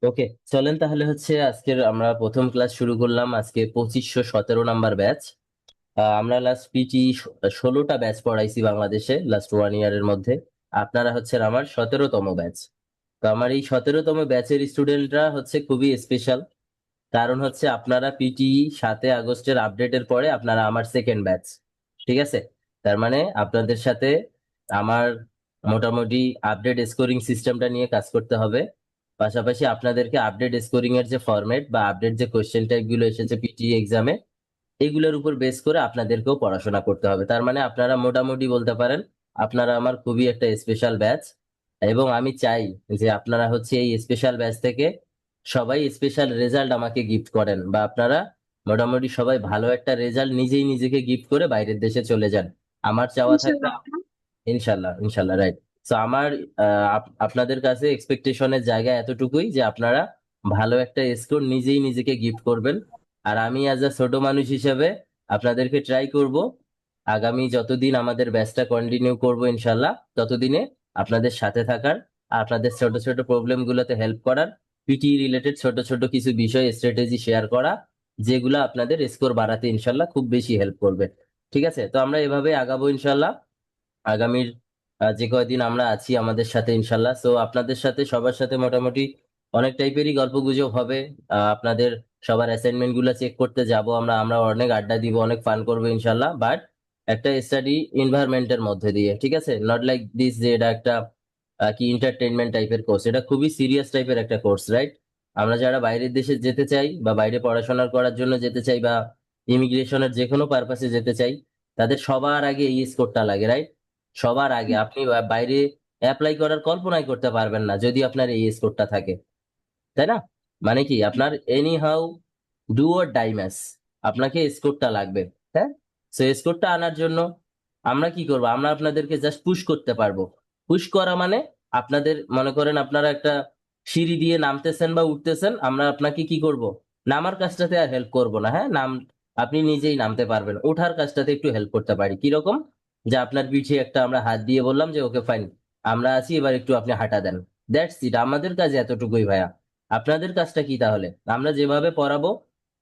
ওকে, চলেন তাহলে হচ্ছে আজকের আমরা প্রথম ক্লাস শুরু করলাম। আজকে 2517 নাম্বার ব্যাচ। আমরা লাস্ট পিটি 16টা ব্যাচ পড়াইছি বাংলাদেশে লাস্ট 1 ইয়ারের মধ্যে। আপনারা হচ্ছেন আমার 17তম ব্যাচ। তো আমার এই 17তম ব্যাচের স্টুডেন্টরা হচ্ছে খুবই স্পেশাল। কারণ হচ্ছে আপনারা পিটি 7 আগস্টের আপডেটের পরে আপনারা আমার সেকেন্ড ব্যাচ। ঠিক আছে, তার মানে আপনাদের সাথে আমার মোটামুটি আপডেট স্কোরিং সিস্টেমটা নিয়ে কাজ করতে হবে। পাশাপাশি আপনাদেরকে আপডেট স্কোরিং এর যে ফরম্যাট বা আপডেট যে কোশ্চেন টাইপ গুলো এসেছে পিটি এক্সামে, এগুলোর উপর বেস করে আপনাদেরকেও পড়াশোনা করতে হবে। তার মানে আপনারা মোটামুটি বলতে পারেন আপনারা আমার খুবই একটা স্পেশাল ব্যাচ। এবং আমি চাই যে আপনারা হচ্ছে এই স্পেশাল ব্যাচ থেকে সবাই স্পেশাল রেজাল্ট আমাকে গিফট করেন, বা আপনারা মোটামুটি সবাই ভালো একটা রেজাল্ট নিজেই নিজেকে গিফট করে বাইরের দেশে চলে যান। আমার চাওয়া থাকবে। ইনশাল্লাহ। ইনশাল্লাহ, ইনশাল্লাহ, রাইট। তো আমার আপনাদের কাছে এক্সপেকটেশনের জায়গা এতটুকুই যে আপনারা ভালো একটা স্কোর নিজেই নিজেকে গিফট করবেন। আর আমি অ্যাজ আ ছোট মানুষ হিসেবে আপনাদেরকে ট্রাই করব আগামী যতদিন আমাদের ব্যাচটা কন্টিনিউ করব ইনশাল্লাহ ততদিনে আপনাদের সাথে থাকার, আর আপনাদের ছোট ছোট প্রবলেম গুলোতে হেল্প করার, পিটি রিলেটেড ছোট ছোট কিছু বিষয় স্ট্র্যাটেজি শেয়ার করা, যেগুলো আপনাদের স্কোর বাড়াতে ইনশাল্লাহ খুব বেশি হেল্প করবে। ঠিক আছে, তো আমরা এভাবে আগাবো ইনশাল্লাহ আগামীর যে কয়দিন আমরা আছি আমাদের সাথে ইনশাল্লাহ। সো আপনাদের সাথে সবার সাথে মোটামুটি অনেক টাইপেরই গল্প গুজব হবে। আপনাদের সবার অ্যাসাইনমেন্ট গুলো চেক করতে যাব আমরা আমরা অনেক আড্ডা দিব, অনেক ফান করবো ইনশাল্লাহ, বাট একটা স্টাডি এনভায়রনমেন্টের মধ্যে দিয়ে। ঠিক আছে, নট লাইক দিস যে এটা একটা কি এন্টারটেইনমেন্ট টাইপের কোর্স, এটা খুবই সিরিয়াস টাইপের একটা কোর্স, রাইট? আমরা যারা বাইরের দেশে যেতে চাই বা বাইরে পড়াশোনা করার জন্য যেতে চাই বা ইমিগ্রেশনের যে কোনো পারপাসে যেতে চাই, তাদের সবার আগে এই স্কোরটা লাগে, রাইট? সবার আগে আপনি বাইরে অ্যাপ্লাই করার কল্পনাই করতে পারবেন না যদি আপনার এই স্কোরটা থাকে, তাই না? মানে কি আপনার anyhow do or die match, আপনাকে স্কোরটা লাগবে। হ্যাঁ, সো স্কোরটা আনার জন্য আমরা কি করব, আমরা আপনাদেরকে জাস্ট পুশ করতে পারবো। পুশ করা মানে আপনাদের মনে করেন আপনারা একটা সিঁড়ি দিয়ে নামতেছেন বা উঠতেছেন, আমরা আপনাকে কি করব, নামার কাজটাতে আর হেল্প করব না। হ্যাঁ, আপনি নিজেই নামতে পারবেন, ওঠার কাজটাতে একটু হেল্প করতে পারি। কিরকম? যে আপনার পিঠে একটা আমরা হাত দিয়ে বললাম যে ওকে ফাইন, আমরা আছি, এবার একটু আপনি হাঁটা দেন। দ্যাটস ইট, আমাদের কাজ এতটুকুই ভাইয়া। আপনাদের কাজটা কি তাহলে? আমরা যেভাবে পড়াবো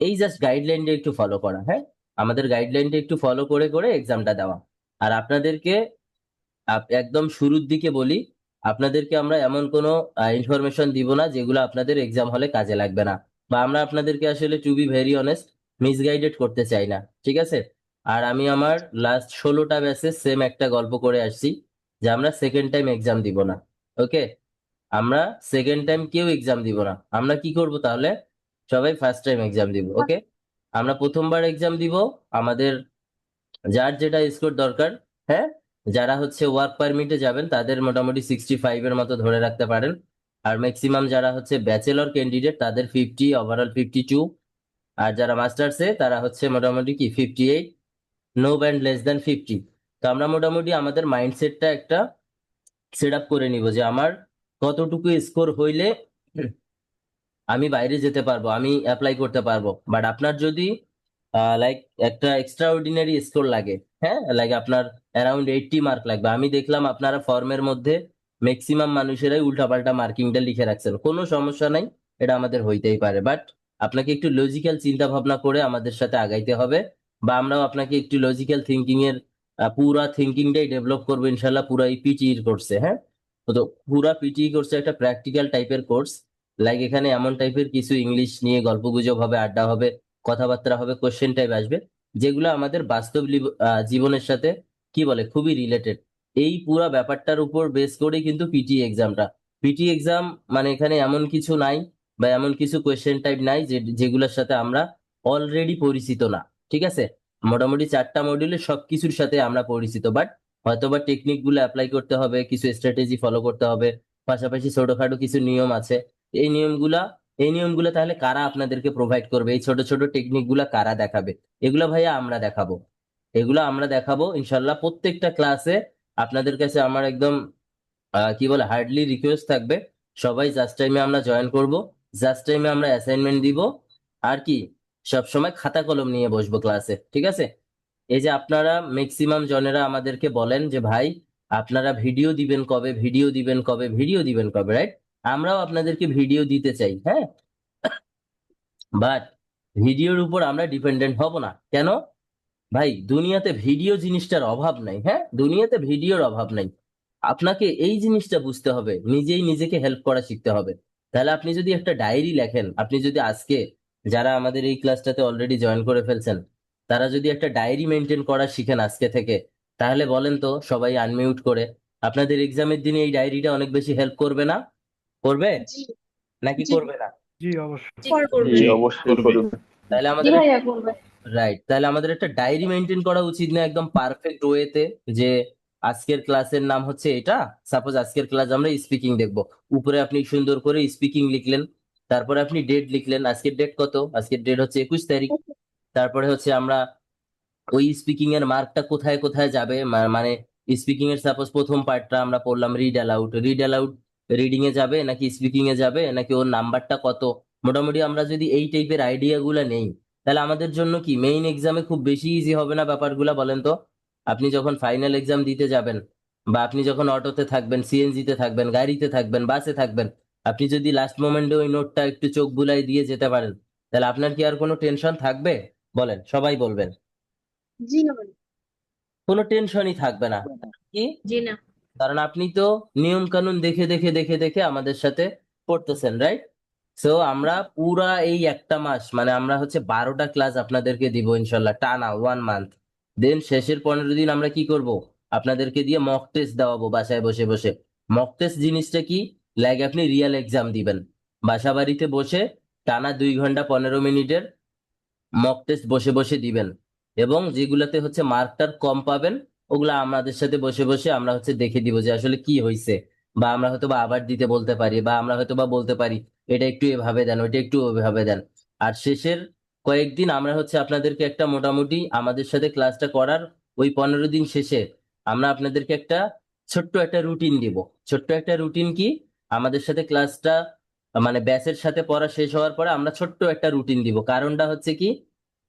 এই জাস্ট গাইডলাইনটা একটু ফলো করা। হ্যাঁ, আমাদের গাইডলাইনটা একটু ফলো করে করে এক্সামটা দেওয়া। আর আপনাদেরকে একদম শুরুর দিকে বলি, আপনাদেরকে আমরা এমন কোনো ইনফরমেশন দিব না যেগুলো আপনাদের এক্সাম হলে কাজে লাগবে না, বা আমরা আপনাদেরকে আসলে to be very honest misguided করতে চাই না। ঠিক আছে, আর আমি আমার লাস্ট 16টা ব্যাচে সেম একটা গল্প করে আসছি যে আমরা সেকেন্ড টাইম এক্সাম দিব না। ওকে, আমরা সেকেন্ড টাইম কেউ এক্সাম দিব না। আমরা কি করব তাহলে, সবাই ফার্স্ট টাইম এক্সাম দিব। ওকে, আমরা প্রথমবার এক্সাম দিব। আমাদের যার যেটা স্কোর দরকার, হ্যাঁ, যারা হচ্ছে ওয়ার্ক পারমিটে যাবেন তাদের মোটামুটি 65-এর মতো ধরে রাখতে পারেন। আর ম্যাক্সিমাম যারা হচ্ছে ব্যাচেলর ক্যান্ডিডেট তাদের 50, ওভারঅল 52। আর যারা মাস্টার্সে তারা হচ্ছে মোটামুটি কি 58, নো ব্যান্ড লেস দেন 50। তো আমরা মোটামুটি আমাদের মাইন্ডসেটটা একটা সেট আপ করে নিব যে আমার কতটুকু স্কোর হইলে আমি বাইরে যেতে পারবো, আমি অ্যাপ্লাই করতে পারবো। বাট আপনার যদি লাইক একটা এক্সট্রা অর্ডিনারি স্কোর লাগে, হ্যাঁ, লাইক আপনার অ্যারাউন্ড 80 মার্ক লাগবে। আমি দেখলাম আপনারা ফর্মের মধ্যে ম্যাক্সিমাম মানুষেরাই উল্টাপাল্টা মার্কিংটা লিখে রাখছেন, কোনো সমস্যা নাই, এটা আমাদের হইতেই পারে। বাট আপনাকে একটু লজিক্যাল চিন্তা ভাবনা করে আমাদের সাথে আগাইতে হবে, বা আমরাও আপনাকে একটু লজিক্যাল থিঙ্কিং এর পুরা থিঙ্কিংটাই ডেভেলপ করবো ইনশাল্লাহ পুরা এই পিটির কোর্সে। হ্যাঁ, তো পুরা পিটি কোর্সে একটা প্র্যাকটিক্যাল টাইপের কোর্স, লাইক এখানে এমন টাইপের কিছু ইংলিশ নিয়ে গল্পগুজব হবে, আড্ডা হবে, কথাবার্তা হবে, কোশ্চেন টাইপ আসবে, যেগুলো আমাদের বাস্তব জীবনের সাথে কি বলে খুবই রিলেটেড। এই পুরা ব্যাপারটার উপর বেস করে কিন্তু পিটি এক্সামটা। পিটি এক্সাম মানে এখানে এমন কিছু নাই বা এমন কিছু কোশ্চেন টাইপ নাই যেগুলোর সাথে আমরা অলরেডি পরিচিত না। ঠিক আছে, মোটামুটি 4টা মডিউলে সবকিছুর সাথে আমরা পরিচিত, বাট হয়তোবা টেকনিক গুলো অ্যাপ্লাই করতে হবে, কিছু স্ট্র্যাটেজি ফলো করতে হবে, পাশাপাশি ছোটখাটো কিছু নিয়ম আছে। এই নিয়মগুলা এই নিয়মগুলো তাহলে কারা আপনাদেরকে প্রোভাইড করবে, এই ছোট ছোট টেকনিক গুলা কারা দেখাবে? এগুলা ভাইয়া আমরা দেখাবো। এগুলো আমরা দেখাবো ইনশাল্লাহ প্রত্যেকটা ক্লাসে। আপনাদের কাছে আমার একদম কি বলে হার্ডলি রিকোয়েস্ট থাকবে, সবাই জাস্ট টাইমে আমরা জয়েন করব, জাস্ট টাইমে আমরা অ্যাসাইনমেন্ট দিব। আর কি, সব সময় খাতা কলম নিয়ে বসবো ক্লাসে। ঠিক আছে, এই যে আপনারা ম্যাক্সিমাম জনেরা আমাদেরকে বলেন যে ভাই আপনারা ভিডিও দিবেন কবে, ভিডিও দিবেন কবে, ভিডিও দিবেন কবে, রাইট? আমরাও আপনাদেরকে ভিডিও দিতে চাই, হ্যাঁ, বাট ভিডিওর উপর আমরা ডিপেন্ডেন্ট হব না। কেন ভাই? দুনিয়াতে ভিডিও জিনিসটার অভাব নাই, হ্যাঁ, দুনিয়াতে ভিডিওর অভাব নাই। আপনাকে এই জিনিসটা বুঝতে হবে, নিজেই নিজেকে হেল্প করা শিখতে হবে। তাহলে আপনি যদি একটা ডায়েরি লেখেন, আপনি যদি আজকে, যারা আমাদের এই ক্লাসটাতে অলরেডি জয়েন করে ফেলছেন, তারা যদি একটা ডায়েরি মেনটেন করা শিখেন আজকে থেকে, তাহলে বলেন তো সবাই আনমিউট করে, আপনাদের এক্সামের দিনে এই ডায়েরিটা অনেক বেশি হেল্প করবে না? করবে জি নাকি জি করবে না? জি অবশ্যই। জি করবে। জি অবশ্যই করবে। করবে। তাহলে জি আমাদের, ভাইয়া করবে। রাইট, তাহলে আমাদের একটা ডায়েরি মেনটেন করা উচিত না একদম পারফেক্ট ওয়েতে, যে আজকের ক্লাসের নাম হচ্ছে এটা, সাপোজ আজকের ক্লাস আমরা স্পিকিং দেখব, উপরে আপনি সুন্দর করে স্পিকিং লিখলেন, তারপরে আপনি ডেট লিখলেন, আজকের ডেট কত, আজকের ডেট হচ্ছে 21 তারিখ, তারপরে হচ্ছে আমরা ওই স্পিকিং এর মার্কটা কোথায় কোথায় যাবে, মানে স্পিকিং এর সাপোজ প্রথম পার্টটা আমরা পড়লাম রিড অ্যালাউড রিডিং এ যাবে নাকি স্পিকিং এ যাবে, নাকি ওর নাম্বারটা কত। মোটামুটি আমরা যদি এই টাইপের আইডিয়া গুলা নেই, তাহলে আমাদের জন্য কি মেইন এক্সামে খুব বেশি ইজি হবে না ব্যাপারগুলা, বলেন তো? আপনি যখন ফাইনাল এক্সাম দিতে যাবেন, বা আপনি যখন অটোতে থাকবেন, সিএনজি তে থাকবেন, গাড়িতে থাকবেন, বাসে থাকবেন, আপনি যদি লাস্ট মোমেন্টে ওই নোটটা একটু চোখ বুলাই দিয়ে যেতে পারেন, তাহলে আপনার কি আর কোনো টেনশন থাকবে? বলেন, সবাই বলবেন। জি না ভাই। কোনো টেনশনই থাকবে না। কি? জি না। কারণ আপনি তো নিয়ম কানুন দেখে দেখে দেখে দেখে আমাদের সাথে পড়তেছেন, রাইট? সো আমরা পুরা এই একটা মাস, মানে আমরা হচ্ছে 12টা ক্লাস আপনাদেরকে দিব ইনশাল্লাহ, টানা 1 মান্থ। দেন শেষের 15 দিন আমরা কি করব? আপনাদেরকে দিয়ে মক টেস্ট দেওয়াবো বাসায় বসে বসে। মক টেস্ট জিনিসটা কি? লাইক আপনি রিয়েল এক্সাম দিবেন বাসা বাড়িতে বসে, টানা 2 ঘন্টা 15 মিনিটের মক টেস্ট বসে বসে দিবেন, এবং যেগুলাতে হচ্ছে মার্কটার কম পাবেন, ওগুলা আমাদের সাথে বসে বসে আমরা হচ্ছে দেখে দিব যে আসলে কি হয়েছে, বা আমরা হয়তো বা আবার দিতে বলতে পারি, বা আমরা হয়তো বা বলতে পারি এটা একটু এভাবে দেন, ওইটা একটু ওইভাবে দেন। আর শেষের কয়েকদিন আমরা হচ্ছে আপনাদেরকে একটা মোটামুটি আমাদের সাথে ক্লাসটা করার ওই 15 দিন শেষে আমরা আপনাদেরকে একটা ছোট্ট একটা রুটিন দিব। ছোট্ট একটা রুটিন কি? আমাদের সাথে ক্লাসটা, মানে ব্যাচের সাথে পড়া শেষ হওয়ার পরে আমরা ছোট্ট একটা রুটিন দিব। কারণটা হচ্ছে কি,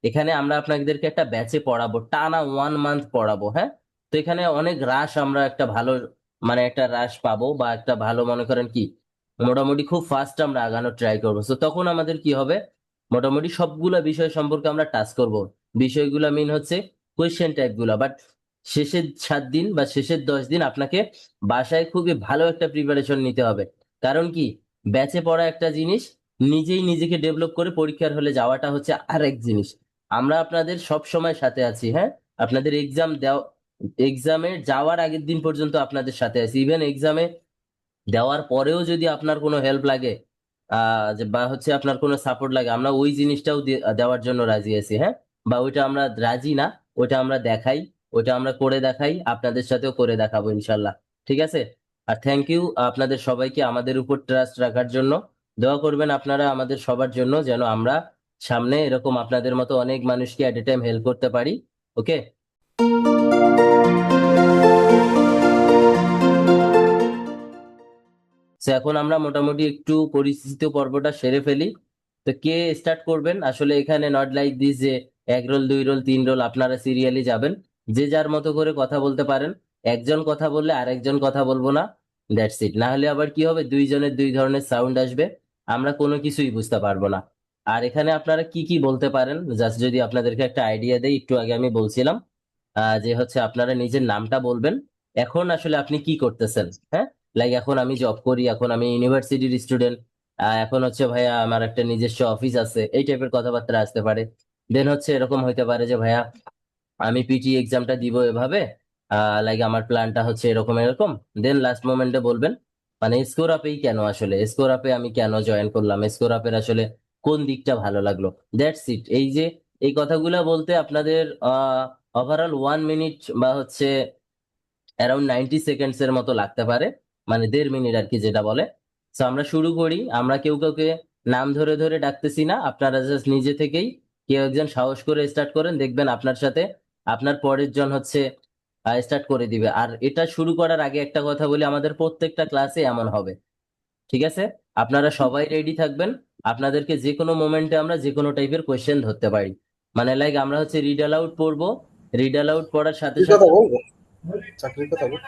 এখানে আমরা আপনাদেরকে একটা ব্যাচে পড়াবো, টানা 1 মান্থ পড়াবো, হ্যাঁ। তো এখানে অনেক রাশ আমরা একটা ভালো, মানে একটা রাশ পাবো, বা একটা ভালো মনে করেন কি, মোটামুটি খুব ফাস্ট আমরা আগানোর ট্রাই করবো। তো তখন আমাদের কি হবে, মোটামুটি সবগুলা বিষয় সম্পর্কে আমরা টাচ করব। বিষয়গুলা মিন হচ্ছে কোয়েশ্চেন টাইপ গুলা, বাট শেষের 7 দিন বা শেষের 10 দিন আপনাকে বাসায় খুবই ভালো একটা প্রিপারেশন নিতে হবে। কারণ কি, ব্যাচে পড়া একটা জিনিস, নিজেই নিজেকে ডেভেলপ করে পরীক্ষার হলে যাওয়াটা হচ্ছে আরেক জিনিস। আমরা আপনাদের সব সময় সাথে আছি, হ্যাঁ, আপনাদের এক্সামে যাওয়ার আগের দিন পর্যন্ত আপনাদের সাথে আছি, ইভেন এক্সামে দেওয়ার পরেও যদি আপনার কোনো হেল্প লাগে, যে বা হচ্ছে আপনার কোনো সাপোর্ট লাগে, আমরা ওই জিনিসটাও দেওয়ার জন্য রাজি আছি, হ্যাঁ। বা ওইটা আমরা রাজি না, ওইটা আমরা দেখাই, ওইটা আমরা করে দেখাই, আপনাদের সাথেও করে দেখাবো ইনশাল্লাহ। ঠিক আছে? আর থ্যাংক ইউ আপনাদের সবাইকে আমাদের উপর ট্রাস্ট রাখার জন্য। দোয়া করবেন আপনারা আমাদের সবার জন্য, যেন আমরা সামনে এরকম আপনাদের মতো অনেক মানুষকে এট এ টাইম হেল্প করতে পারি। ওকে। তো এখন আমরা মোটামুটি একটু পরিচিত পর্বটা সেরে ফেলি। তো কে স্টার্ট করবেন? আসলে এখানে নট লাইক দিস যে 1 রোল 2 রোল 3 রোল, আপনারা সিরিয়ালি যাবেন, যে যার মতো করে কথা বলতে পারেন। একজন কথা বললে আরেকজন কথা বলবো না, দ্যাটস ইট। না হলে আবার কি হবে, দুইজনের দুই ধরনের সাউন্ড আসবে, আমরা কোনো কিছুই বুঝতে পারবো না। আর এখানে আপনারা কি কি বলতে পারেন, জাস্ট যদি আপনাদেরকে একটা আইডিয়া দেই, একটু আগে আমি বলছিলাম যে হচ্ছে আপনারা নিজের নামটা বলবেন, এখন আসলে আপনি কি করতেছেন, হ্যাঁ। লাইক এখন আমি জব করি, এখন আমি ইউনিভার্সিটির স্টুডেন্ট, এখন হচ্ছে ভাইয়া আমার একটা নিজস্ব অফিস আছে, এই টাইপের কথাবার্তা আসতে পারে। দেন হচ্ছে এরকম হইতে পারে যে ভাইয়া আমি পিটি এক্সামটা দিব এভাবে, লাইক আমার প্ল্যানটা হচ্ছে এরকম এরকম। দেন লাস্ট মোমেন্টে বলবেন মানে স্কোর আপেই কেন, আসলে স্কোর আপে আমি কেন জয়েন করলাম, স্কোর আপের আসলে কোন দিকটা ভালো লাগলো। That's it. এই যে এই কথাগুলা বলতে আপনাদের ওভারঅল 1 মিনিট বা হচ্ছে অ্যারাউন্ড 90 সেকেন্ডস এর মতো লাগতে পারে, মানে 1.5 মিনিট আর কি যেটা বলে। তো আমরা শুরু করি। আমরা কেউ কাউকে নাম ধরে ধরে ডাকতেছি না, আপনারা জাস্ট নিজে থেকেই কেউ একজন সাহস করে স্টার্ট করেন, দেখবেন আপনার সাথে আপনার পরের জন হচ্ছে স্টার্ট করে দিবে। আর এটা শুরু করার আগে একটা কথা বলি, আমাদের প্রত্যেকটা ক্লাসে এমন হবে, ঠিক আছে? আপনারা সবাই রেডি থাকবেন, আপনাদেরকে যে কোনো মোমেন্টে আমরা যে কোনো টাইপের কোয়েশ্চেন ধরতে পারি। মানে লাইক আমরা হচ্ছে রিড অ্যালাউড পড়বো, রিড অ্যালাউড পড়ার সাথে কি কথা সাথে বলবো? চাকরির কথা বল।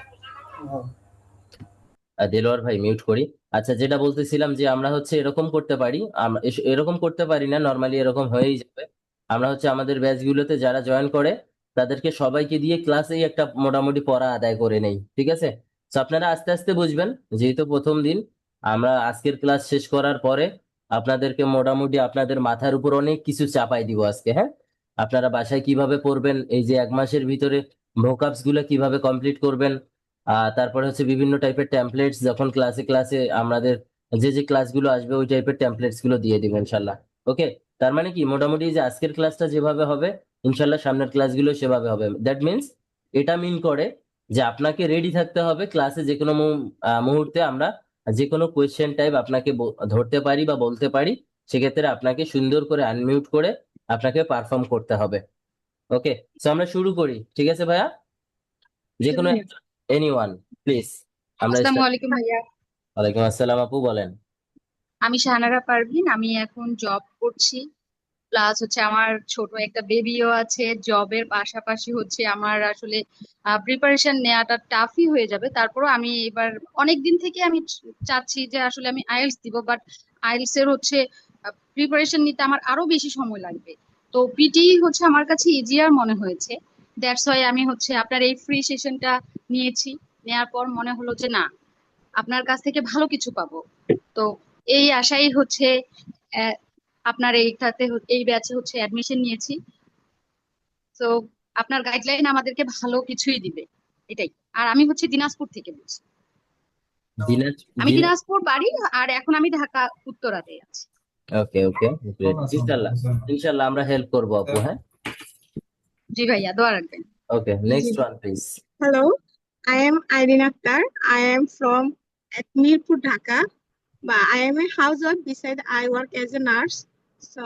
দেলোয়ার ভাই মিউট করি। আচ্ছা, যেটা বলতেছিলাম যে আমরা হচ্ছে এরকম করতে পারি, আমরা এরকম করতে পারি না, নর্মালি এরকম হয়েই যাবে। আমরা হচ্ছে আমাদের ব্যাচগুলোতে যারা জয়েন করে তাদেরকে সবাইকে দিয়ে ক্লাসেই একটা মোটামুটি পড়া আদায় করে নেই, ঠিক আছে? তো আপনারা আস্তে আস্তে বুঝবেন, যেহেতু প্রথম দিন। আমরা আজকের ক্লাস শেষ করার পরে আপনাদেরকে মোটামুটি আপনাদের মাথার উপর অনেক কিছু চাপাই দিব আজকে, হ্যাঁ। আপনারা বাসায় কিভাবে পড়বেন, এই যে 1 মাসের ভিতরে ভোকাবস গুলো কিভাবে কমপ্লিট করবেন, তারপরে হচ্ছে বিভিন্ন টাইপের টেমপ্লেটস, যখন ক্লাসে ক্লাসে আমাদের যে যে ক্লাসগুলো আসবে ওই টাইপের টেমপ্লেটস গুলো দিয়ে দিব ইনশাল্লাহ। ওকে। তার মানে কি, মোটামুটি যে আজকের ক্লাসটা যেভাবে হবে ইনশাল্লাহ সামনের ক্লাসগুলো সেভাবে হবে। দ্যাট মিন্স, এটা মিন করে যে আপনাকে রেডি থাকতে হবে, ক্লাসে যে কোনো মুহূর্তে আমরা যে কোনো কোয়েশ্চেন টাইপ আপনাকে ধরতে পারি বা বলতে পারি। সেক্ষেত্রে আপনাকে সুন্দর করে আনমিউট করে আপনাকে পারফর্ম করতে হবে। ওকে। সো আমরা শুরু করি, ঠিক আছে ভাইয়া? যে জি কোনো ভাইয়া। Anyone, please. আমরা আসসালামু স্টার্ট। আলাইকুম ভাইয়া। ওয়ালাইকুম আসসালাম আপু, বলেন। আমি শাহানারা পারভিন, আমি এখন জব করছি। প্লাস হচ্ছে আমার ছোট একটা বেবিও আছে। জবের পাশাপাশি হচ্ছে আমার আসলে প্রিপারেশন নেওয়াটা টাফই হয়ে যাবে। তারপরও আমি এবার অনেক দিন থেকে আমি চাচ্ছি যে আসলে আমি আইএলটিএস দিব, বাট আইএলটিএস এর হচ্ছে প্রিপারেশন নিতে আমার আরো বেশি সময় লাগবে। তো পিটি হচ্ছে আমার কাছে ইজিয়ার মনে হয়েছে। দ্যাটস ওয়াই আমি হচ্ছে আপনার এই ফ্রি সেশনটা নিয়েছি। নেয়ার পর মনে হলো যে না, আপনার কাছ থেকে ভালো কিছু পাবো। তো এই আশাই হচ্ছে আহ, আপনার এইটাতে এই ব্যাচে হচ্ছে অ্যাডমিশন নিয়েছি। তো আপনার গাইডলাইন আমাদেরকে ভালো কিছুই দিবে, এটাই। আর আমি হচ্ছে দিনাজপুর থেকে বলছি। তো দিনাজ আমি দিন দিনাজপুর বাড়ি, আর এখন আমি ঢাকা উত্তরাতে আছি। ওকে, ওকে, গ্রেট। ইনশাল্লাহ, ইনশাল্লাহ আমরা হেল্প করবো আপু, হ্যাঁ। জি ভাইয়া, দোয়া রাখবেন। ওকে, জি। Next one please. Hello, I am Irene Akhtar. I am from at Mirpur, Dhaka. But I am a housewife. Beside, I work as a nurse. So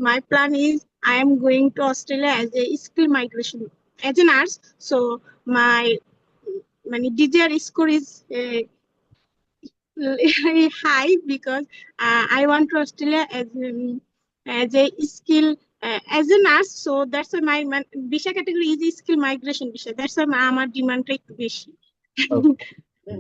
my plan is I am going to Australia as a skill migration as a nurse. So my DGR score is very high because I want to Australia as a skill as a nurse. So that's why my visa category is skill migration visa. That's why আমার ডিমান্ডটা একটু বেশি। ওকে,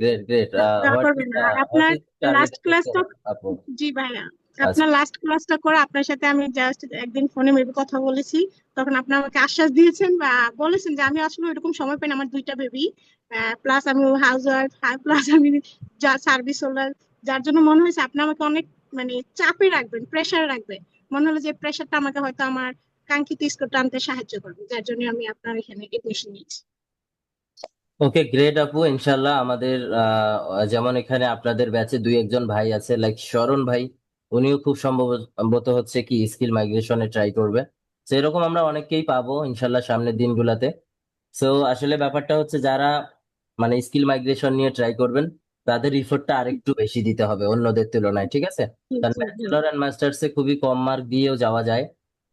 great, great. দয়া what করবেন is না। আর what আপনার is target last ক্লাসটা, আপু? জি ভাইয়া, আচ্ছা। আপনার লাস্ট ক্লাসটা করে আপনার সাথে আমি জাস্ট একদিন ফোনে মেবি কথা বলেছি। তখন আপনি আমাকে আশ্বাস দিয়েছেন বা বলেছেন যে আমি আসলে এরকম সময় পাই না, আমার দুইটা বেবি, প্লাস আমি হাউস ওয়াইফ, প্লাস আমি যা সার্ভিস হোল্ডার, যার জন্য মনে হয়েছে আপনি আমাকে অনেক চাপে রাখবেন, প্রেসারে রাখবেন। মনে হলো যে প্রেসারটা আমাকে হয়তো আমার কাঙ্ক্ষিত স্কোরটা আনতে সাহায্য করবে, যার জন্য আমি আপনার এখানে এডমিশন নিয়েছি। ওকে, গ্রেট আপু। ইনশাল্লাহ আমাদের যেমন এখানে আপনাদের ব্যাচে দুই একজন ভাই আছে, লাইক শরণ ভাই, উনিও খুব সম্ভবত হচ্ছে কি স্কিল মাইগ্রেশনে ট্রাই করবে। তো এরকম আমরা অনেককেই পাবো ইনশাল্লাহ সামনের দিনগুলাতে। সো আসলে ব্যাপারটা হচ্ছে, যারা মানে স্কিল মাইগ্রেশন নিয়ে ট্রাই করবেন তাদের ইফোর্টটা আরেকটু বেশি দিতে হবে অন্যদের তুলনায়, ঠিক আছে? জি কারণ জি জি। ব্যাচেলর অ্যান্ড মাস্টার্সে খুবই কম মার্ক দিয়েও যাওয়া যায়।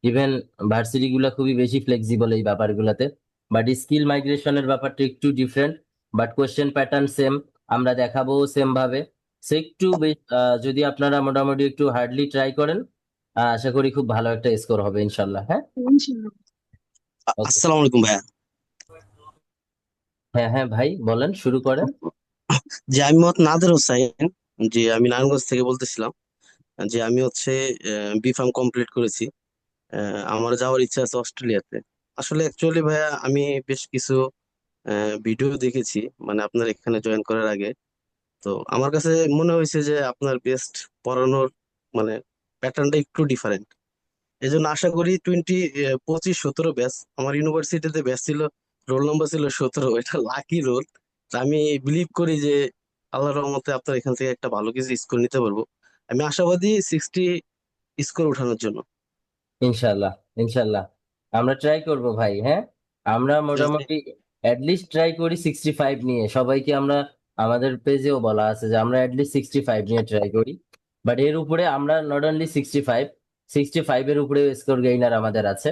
ইভেন ভার্সিটি গুলা খুবই বেশি ফ্লেক্সিবল এই ব্যাপারগুলোতে। বাট স্কিল মাইগ্রেশনের ব্যাপারটা একটু different. But question pattern same, আমরা দেখাবো সেম ভাবে। সে একটু যদি আপনারা মোটামুটি একটু হার্ডলি ট্রাই করেন, আশা করি খুব ভালো একটা স্কোর হবে ইনশাল্লাহ, হ্যাঁ। ইনশাআল্লাহ। ওকে। আসসালামু আলাইকুম ভাইয়া। হ্যাঁ হ্যাঁ ভাই, বলেন, শুরু করেন। যে আমি মোহাম্মদ নাদের হোসাইন, যে আমি নারায়ণগঞ্জ থেকে বলতেছিলাম। যে আমি হচ্ছে বিফার্ম কমপ্লিট করেছি। আমার যাওয়ার ইচ্ছা আছে অস্ট্রেলিয়াতে। আসলে অ্যাকচুয়ালি ভাইয়া আমি বেশ কিছু ভিডিও দেখেছি, মানে আপনার এখানে জয়েন করার আগে। তো আমার কাছে মনে হয়েছে যে আপনার বেস্ট পড়ানোর মানে প্যাটার্নটা একটু ডিফারেন্ট। এই জন্য আশা করি 25 17 ব্যাচ, আমার ইউনিভার্সিটিতে ব্যাচ ছিল, রোল নাম্বার ছিল 17, এটা লাকি রোল। আমি বিলিভ করি যে আল্লাহর রহমতে আপনার এখান থেকে একটা ভালো কিছু স্কোর নিতে পারবো। আমি আশাবাদী 60 স্কোর ওঠানোর জন্য। ইনশাল্লাহ, ইনশাল্লাহ আমরা ট্রাই করব ভাই, হ্যাঁ। আমরা মোটামুটি অ্যাটলিস্ট ট্রাই করি 65 নিয়ে, সবাইকে আমরা আমাদের পেজেও বলা আছে যে আমরা অ্যাটলিস্ট 65 নিয়ে ট্রাই করি। বাট এর উপরে আমরা নট অনলি 65, 65 এর উপরে স্কোর গেইনার আমাদের আছে।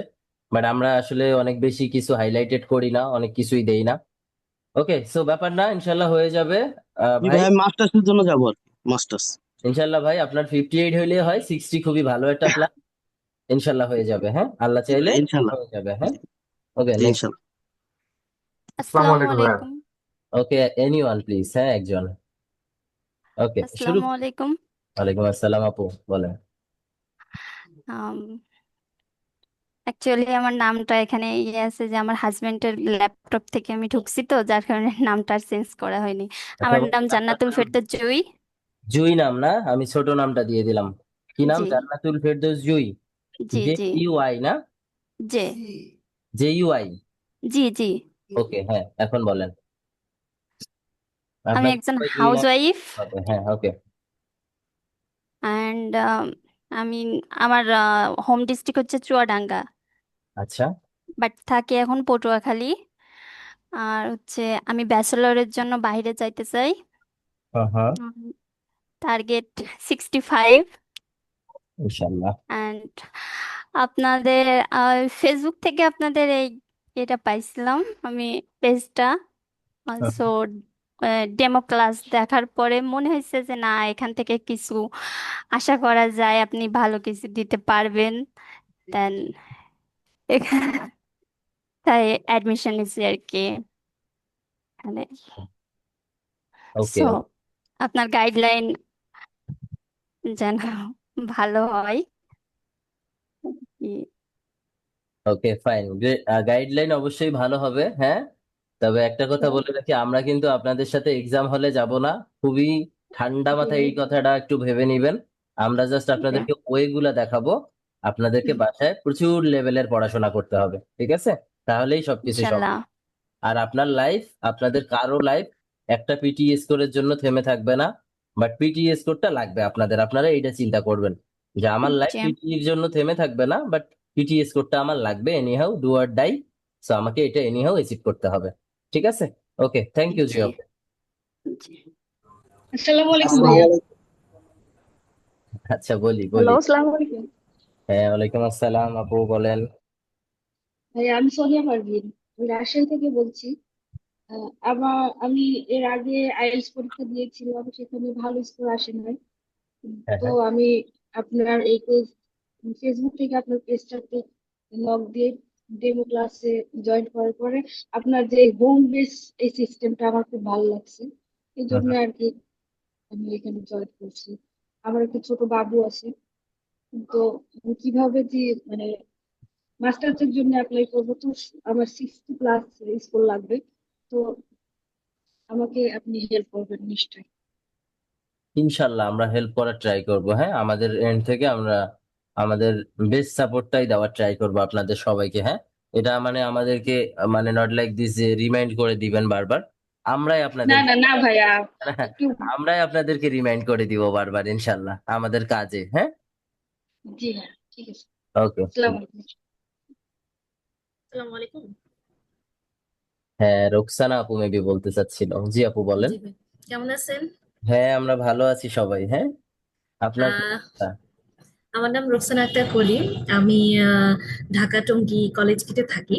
বাট আমরা আসলে অনেক বেশি কিছু হাইলাইটেড করি না, অনেক কিছুই দেই না। ওকে, সো ব্যাপার না, ইনশাল্লাহ হয়ে যাবে। ভাই, ভাই আমি মাস্টার্সের জন্য যাবো আর কি, মাস্টার্স। ইনশাল্লাহ ভাই, আপনার 58 হইলে হয়, 60 খুবই ভালো একটা প্ল্যান। ইনশাল্লাহ হয়ে যাবে, হ্যাঁ, আল্লাহ জি ভাই চাইলে ইনশাল্লাহ। হয়ে যাবে, হ্যাঁ। ওকে, জি নেক্সট। ইনশাল্লাহ। আসসালামু আলাইকুম ভাইয়া। ওকে, এনিওয়ান প্লিজ, হ্যাঁ, একজন। ওকে, শুরু। আসসালামু আলাইকুম। ওয়ালাইকুম আসসালাম আপু, বলেন। অ্যাকচুয়ালি আমার নামটা এখানে ইয়ে আছে যে আমার হাজবেন্ডের ল্যাপটপ থেকে আমি ঢুকছি, তো যার কারণে নামটা চেঞ্জ করা হয়নি। আচ্ছা, আমার নাম জান্নাতুল ফেরদৌস জুই। জুই নাম না? আমি ছোট নামটা দিয়ে দিলাম। কি নাম? জি জান্নাতুল ফেরদৌস জুই। জি জে জি। ইউ আই না? জে। J U I. জি জি। ওকে, হ্যাঁ, এখন বলেন। আমি আপনাদের একজন সবাই জুই হাউস নাম ওয়াইফ হবে, হ্যাঁ, ওকে। অ্যান্ড আমি আমার হোম ডিস্ট্রিক্ট হচ্ছে চুয়াডাঙ্গা, আচ্ছা। বাট থাকি এখন পটুয়াখালী। আর হচ্ছে আমি ব্যাচেলরের জন্য বাইরে যাইতে চাই। হ্যাঁ, হ্যাঁ, টার্গেট 65। ইনশাল্লাহ। অ্যান্ড আপনাদের ফেসবুক থেকে আপনাদের এই এটা পাইছিলাম আমি, পেজটা। হ্যাঁ, সো ডেমো ক্লাস দেখার পরে মনে হয়েছে যে না, এখান থেকে কিছু আশা করা যায়, আপনি ভালো কিছু দিতে পারবেন। দেন তাই অ্যাডমিশন নিয়েছি আর কি এখানে। ওকে, সো আপনার গাইডলাইন যেন ভালো হয়। কি- ওকে, ফাইন। গাইডলাইন অবশ্যই ভালো হবে, হ্যাঁ। তবে একটা কথা বলে রাখি, আমরা কিন্তু আপনাদের সাথে এক্সাম হলে যাব না। খুবই ঠান্ডা মাথায় এই কথাটা একটু ভেবে নিবেন। আমরা জাস্ট আপনাদেরকে ওয়েগুলা দেখাবো। আপনাদেরকে বাসায় প্রচুর লেভেলের পড়াশোনা করতে হবে, ঠিক আছে? তাহলেই সবকিছু ইনশাল্লাহ। সম্ভব। আর আপনার লাইফ, আপনাদের কারো লাইফ একটা পিটি স্কোরের জন্য থেমে থাকবে না। বাট পিটি স্কোরটা লাগবে আপনাদের, আপনারা এইটা চিন্তা করবেন যে আমার লাইফ জি পিটি এর জন্য থেমে থাকবে না, বাট পিটি স্কোরটা আমার লাগবে anyhow, do or die. So আমাকে এটা এনিহাউ অ্যাচিভ করতে হবে, ঠিক আছে? ওকে, থ্যাংক ইউ জি জিও। জি। আসসালামু আলাইকুম আসসালামু ভাইয়া। আলাইকুম। আচ্ছা, বলি হ্যালো, বলি। আসসালামু আলাইকুম। হ্যাঁ, ওয়ালাইকুম আসসালাম আপু, বলেন। ভাইয়া আমি সোনিয়া পারভিন, আমি রাজশাহী থেকে বলছি। আমি এর আগে আইএলটিএস পরীক্ষা দিয়েছিলাম, সেখানে ভালো স্কোর আসে নাই। হ্যাঁ, তো হ্যাঁ। আমি আপনার এই পেজ, ফেসবুক থেকে আপনার পেজটাতে লগ দিয়ে ডেমো ক্লাসে জয়েন করার পরে আপনার যে হোম বেস এই সিস্টেমটা আমার খুব ভালো লাগছে। এই হুম, জন্য হুম। আর কি আমি এখানে জয়েন করছি। আমার একটা ছোট বাবু আছে, তো আমি কিভাবে যে মানে মাস্টার্সের জন্য অ্যাপ্লাই করবো, তো আমার 60+ স্কোর লাগবে। তো আমাকে আপনি হেল্প করবেন নিশ্চয়ই। ইনশাল্লাহ আমরা হেল্প করার ট্রাই করব, হ্যাঁ। আমাদের এন্ড থেকে আমরা আমাদের বেস্ট সাপোর্টটাই দেওয়ার ট্রাই করব আপনাদের সবাইকে, হ্যাঁ। এটা মানে আমাদেরকে মানে নট লাইক দিস যে রিমাইন্ড করে দিবেন বারবার। আমরাই না আপনাদের না না ভাইয়া, একটু। আমরাই আপনাদেরকে রিমাইন্ড করে দিব বারবার, ইনশাল্লাহ, আমাদের কাজে, হ্যাঁ। জি হ্যাঁ, ঠিক আছে। ওকে। আসসালামু আলাইকুম। আসসালামু আলাইকুম। হ্যাঁ, রোকসানা আপু মেবি বলতে চাচ্ছিল। জি আপু, বলেন। জি ভাই, কেমন আছেন? হ্যাঁ, আমরা ভালো আছি সবাই, হ্যাঁ। আপনার কি আহ অবস্থা? আমার নাম রোকসানা আক্তার কলিম। আমি ঢাকা টঙ্গী কলেজ গেটে থাকি।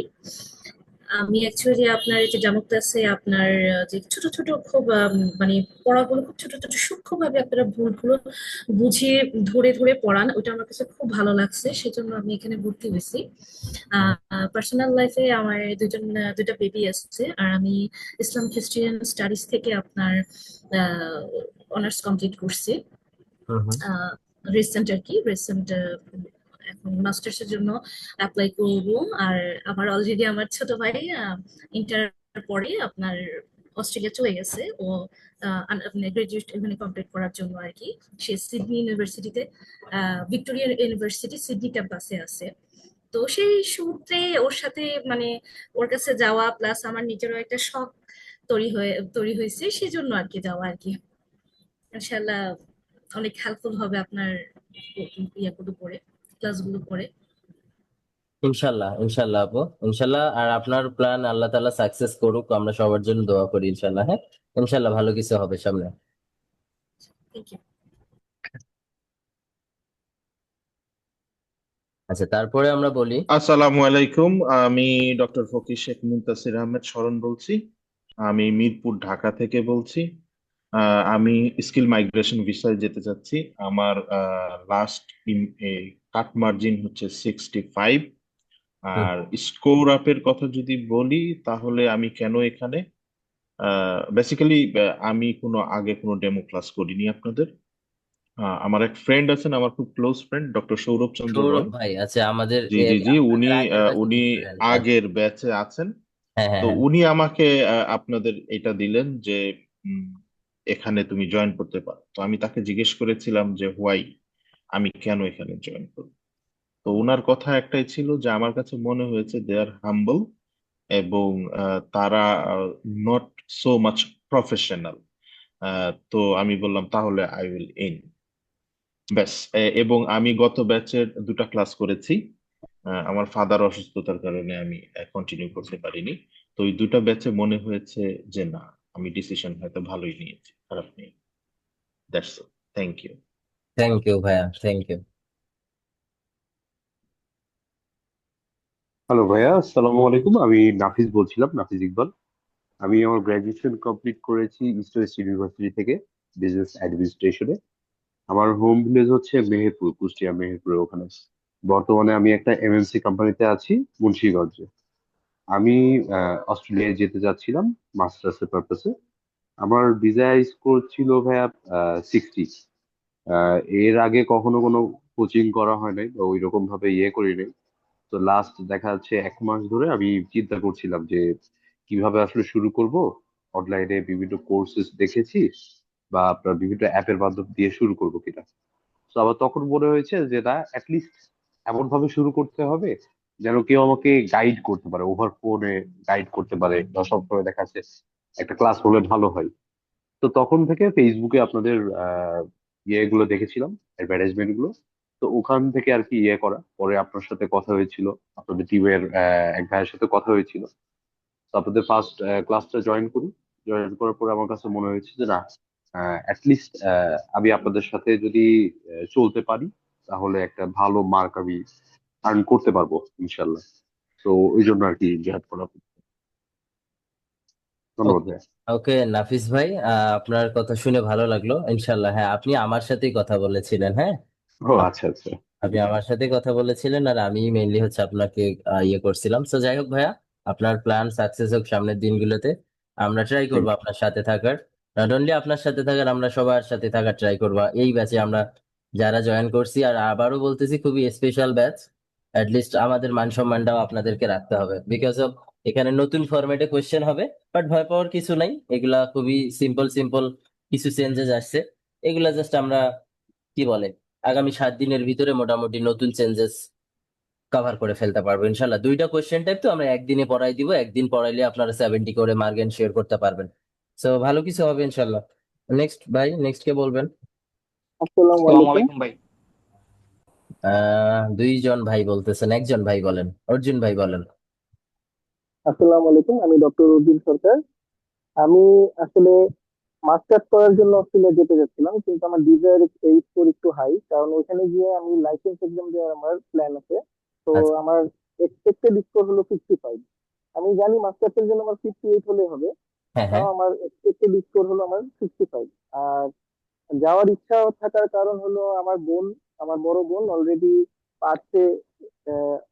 আমি অ্যাকচুয়ালি আপনার এই যে জামুক ক্লাসে আপনার যে ছোট ছোট খুব মানে পড়াগুলো খুব ছোট ছোট সূক্ষ্মভাবে আপনারা ভুলগুলো বুঝিয়ে ধরে ধরে পড়ান, ওটা আমার কাছে খুব ভালো লাগছে, সেজন্য আমি এখানে ভর্তি হয়েছি। পার্সোনাল লাইফে আমার দুইটা বেবি আছে, আর আমি ইসলাম খ্রিস্টিয়ান স্টাডিজ থেকে আপনার অনার্স কমপ্লিট করছি। হুম, হুম। রিসেন্ট আর কি, রিসেন্ট এখন মাস্টার্স এর জন্য অ্যাপ্লাই করব। আর আমার অলরেডি আমার ছোট ভাই ইন্টার পরে আপনার অস্ট্রেলিয়া চলে গেছে। ও গ্রাজুয়েট এখানে কমপ্লিট করার জন্য আর কি। সে সিডনি ইউনিভার্সিটিতে, ভিক্টোরিয়া ইউনিভার্সিটি সিডনি ক্যাম্পাসে আছে। তো সেই সূত্রে ওর সাথে মানে ওর কাছে যাওয়া, প্লাস আমার নিজেরও একটা শখ তৈরি হয়েছে, সেজন্য আর কি যাওয়া আর কি। ইনশাল্লাহ অনেক হেল্পফুল হবে আপনার ইয়াগুলো পড়ে, ক্লাসগুলো পড়ে। ইনশাল্লাহ, ইনশাল্লাহ আপু, ইনশাল্লাহ। আর আপনার প্ল্যান আল্লাহ তাআলা সাকসেস করুক, আমরা সবার জন্য দোয়া করি, ইনশাল্লাহ, হ্যাঁ। ইনশাল্লাহ ভালো কিছু হবে সামনে। Thank you. আচ্ছা, তারপরে আমরা বলি। আসসালামু আলাইকুম। আমি ডক্টর ফকির শেখ মুনতাসির আহমেদ স্মরণ বলছি। আমি মিরপুর ঢাকা থেকে বলছি। আমি স্কিল মাইগ্রেশন ভিসায় যেতে চাচ্ছি। আমার লাস্ট কাট মার্জিন হচ্ছে 65। হুম, আর স্কোর আপের কথা যদি বলি, তাহলে আমি কেন এখানে, বেসিক্যালি আমি আগে কোনো ডেমো ক্লাস করিনি আপনাদের। আমার এক ফ্রেন্ড আছেন, আমার খুব ক্লোজ ফ্রেন্ড, ডক্টর সৌরভ চন্দ্র সৌরভ রয়। ভাই, আচ্ছা, আমাদের জি জি জি, উনি আপনাদের আগের ব্যাচের উনি স্টুডেন্ট। আগের ব্যাচে আছেন। হ্যাঁ, হ্যাঁ, তো হ্যাঁ। উনি আমাকে আপনাদের এটা দিলেন যে উম, এখানে তুমি জয়েন করতে পারো। তো আমি তাকে জিজ্ঞেস করেছিলাম যে হোয়াই, আমি কেন এখানে জয়েন করব। তো ওনার কথা একটাই ছিল যে আমার কাছে মনে হয়েছে দে আর হাম্বল, এবং তারা নট সো মাচ প্রফেশনাল। তো আমি বললাম তাহলে আই উইল ইন। ব্যাস। এবং আমি গত ব্যাচের দুটা ক্লাস করেছি। আমার ফাদার অসুস্থতার কারণে আমি কন্টিনিউ করতে পারিনি। তো ওই দুটা ব্যাচে মনে হয়েছে যে না, আমি ডিসিশন হয়তো ভালোই নিয়েছি, খারাপ নেই। That's all. Thank you. Thank you ভাইয়া, থ্যাংক ইউ। হ্যালো ভাইয়া, আসসালামু আলাইকুম। আমি নাফিস বলছিলাম, নাফিস ইকবাল। আমি আমার গ্রাজুয়েশন কমপ্লিট করেছি ইস্ট ওয়েস্ট ইউনিভার্সিটি থেকে, বিজনেস অ্যাডমিনিস্ট্রেশনে। আমার হোম ভিলেজ হচ্ছে মেহেরপুর, কুষ্টিয়া মেহেরপুরে ওখানে। বর্তমানে আমি একটা এমএনসি কোম্পানিতে আছি মুন্সিগঞ্জে। আমি অস্ট্রেলিয়ায় যেতে যাচ্ছিলাম মাস্টার্স এর পারপাসে। আমার ভিসা স্কোর ছিল ভাইয়া 60। এর আগে কখনো কোনো কোচিং করা হয় নাই বা ওই রকম ভাবে করি নাই। তো লাস্ট দেখা যাচ্ছে 1 মাস ধরে আমি চিন্তা করছিলাম যে কিভাবে আসলে শুরু করব। অনলাইনে বিভিন্ন কোর্সেস দেখেছি বা আপনার বিভিন্ন অ্যাপের মাধ্যম দিয়ে শুরু করব কিনা। তো আবার তখন মনে হয়েছে যে না, অ্যাটলিস্ট এমন ভাবে শুরু করতে হবে যেন কেউ আমাকে গাইড করতে পারে, ওভার ফোনে গাইড করতে পারে, বা সবসময় দেখা যাচ্ছে একটা ক্লাস হলে ভালো হয়। তো তখন থেকে ফেসবুকে আপনাদের ইয়েগুলো দেখেছিলাম, অ্যাডভার্টাইজমেন্ট গুলো। তো ওখান থেকে আর কি করা, পরে আপনার সাথে কথা হয়েছিল, আপনাদের টিমের এক ভাইয়ের সাথে কথা হয়েছিল। তো আপনাদের ফার্স্ট ক্লাসটা জয়েন করি। জয়েন করার পরে আমার কাছে মনে হয়েছে যে না, অ্যাটলিস্ট আমি আপনাদের সাথে যদি চলতে পারি তাহলে একটা ভালো মার্ক আমি আর্ন করতে পারবো ইনশাল্লাহ। তো ওই জন্য আর কি জয়েন করা। ধন্যবাদ ওকে, ভাইয়া। ওকে নাফিস ভাই, আপনার কথা শুনে ভালো লাগলো। ইনশাল্লাহ, হ্যাঁ, আপনি আমার সাথেই কথা বলেছিলেন। হ্যাঁ, ও আপ- আচ্ছা আচ্ছা। আপনি আমার সাথে কথা বলেছিলেন, আর আমি মেইনলি হচ্ছে আপনাকে ইয়ে করছিলাম। তো যাই হোক ভাইয়া, আপনার প্ল্যান সাকসেস হোক সামনের দিনগুলোতে। আমরা ট্রাই করবো থ্যাংক ইউ। আপনার সাথে থাকার। নট অনলি আপনার সাথে থাকার, আমরা সবার সাথে থাকার ট্রাই করবো এই ব্যাচে আমরা যারা জয়েন করছি। আর আবারও বলতেছি, খুবই স্পেশাল ব্যাচ। লিস্ট আমাদের মান সম্মানটাও আপনাদেরকে রাখতে হবে, বিকজ অফ এখানে নতুন ফরম্যাটে কোয়েশ্চেন হবে। বাট ভয় পাওয়ার কিছু নাই, এগুলা খুবই সিম্পল সিম্পল কিছু চেঞ্জেস আসছে। এগুলা জাস্ট আমরা কি বলে আগামী 7 দিনের ভিতরে মোটামুটি নতুন চেঞ্জেস কভার করে ফেলতে পারবো ইনশাল্লাহ। দুইটা কোয়েশ্চেন টাইপ তো আমরা একদিনে পড়াই দিব, একদিন পড়াইলে আপনারা 70 করে মার্ক শেয়ার করতে পারবেন। সো ভালো কিছু হবে ইনশাল্লাহ। নেক্সট ভাই, নেক্সট কে বলবেন? আসসালামু আসসালামু আলাইকুম। আলাইকুম ভাই। দুইজন ভাই বলতেছেন, একজন ভাই বলেন, অর্জুন ভাই বলেন। আসসালামু আলাইকুম, আমি ডক্টর উদ্দিন সরকার। আমি আসলে মাস্টার্স করার জন্য অস্ট্রেলিয়া যেতে যাচ্ছিলাম, কিন্তু আমার ডিজায়ার এই স্কোর একটু হাই, কারণ ওইখানে গিয়ে আমি লাইসেন্স এক্সাম দেওয়ার আমার প্ল্যান আছে। তো আচ্ছা, আমার এক্সপেক্টেড স্কোর হলো 55। আমি জানি মাস্টার্স এর জন্য আমার 58 হলে হবে, হ্যাঁ, তাও হ্যাঁ। আমার এক্সপেক্টেড স্কোর হলো আমার 65। আর যাওয়ার ইচ্ছা থাকার কারণ হলো আমার বোন, আমার বড় বোন অলরেডি পার্থে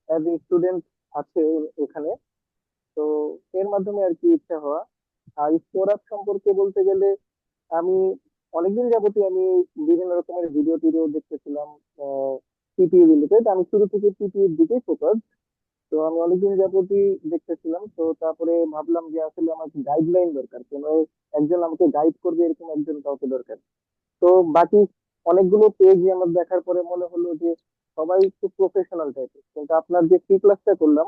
অ্যাজ এ স্টুডেন্ট আছে ওখানে। তো এর মাধ্যমে আর কি ইচ্ছা হওয়া। আর স্টোর আপ সম্পর্কে বলতে গেলে আমি অনেকদিন যাবতই আমি বিভিন্ন রকমের ভিডিও টিডিও দেখতেছিলাম পিপিই রিলেটেড। আমি শুরু থেকে পিপিই এর দিকেই ফোকাস। তো আমি অনেকদিন যাবতই দেখতেছিলাম, তো তারপরে ভাবলাম যে আসলে আমার গাইডলাইন দরকার, কোনো একজন আমাকে গাইড করবে এরকম একজন কাউকে দরকার। তো বাকি অনেকগুলো পেজ আমার দেখার পরে মনে হলো যে সবাই একটু প্রফেশনাল টাইপের, কিন্তু আপনার যে ফ্রি ক্লাসটা করলাম,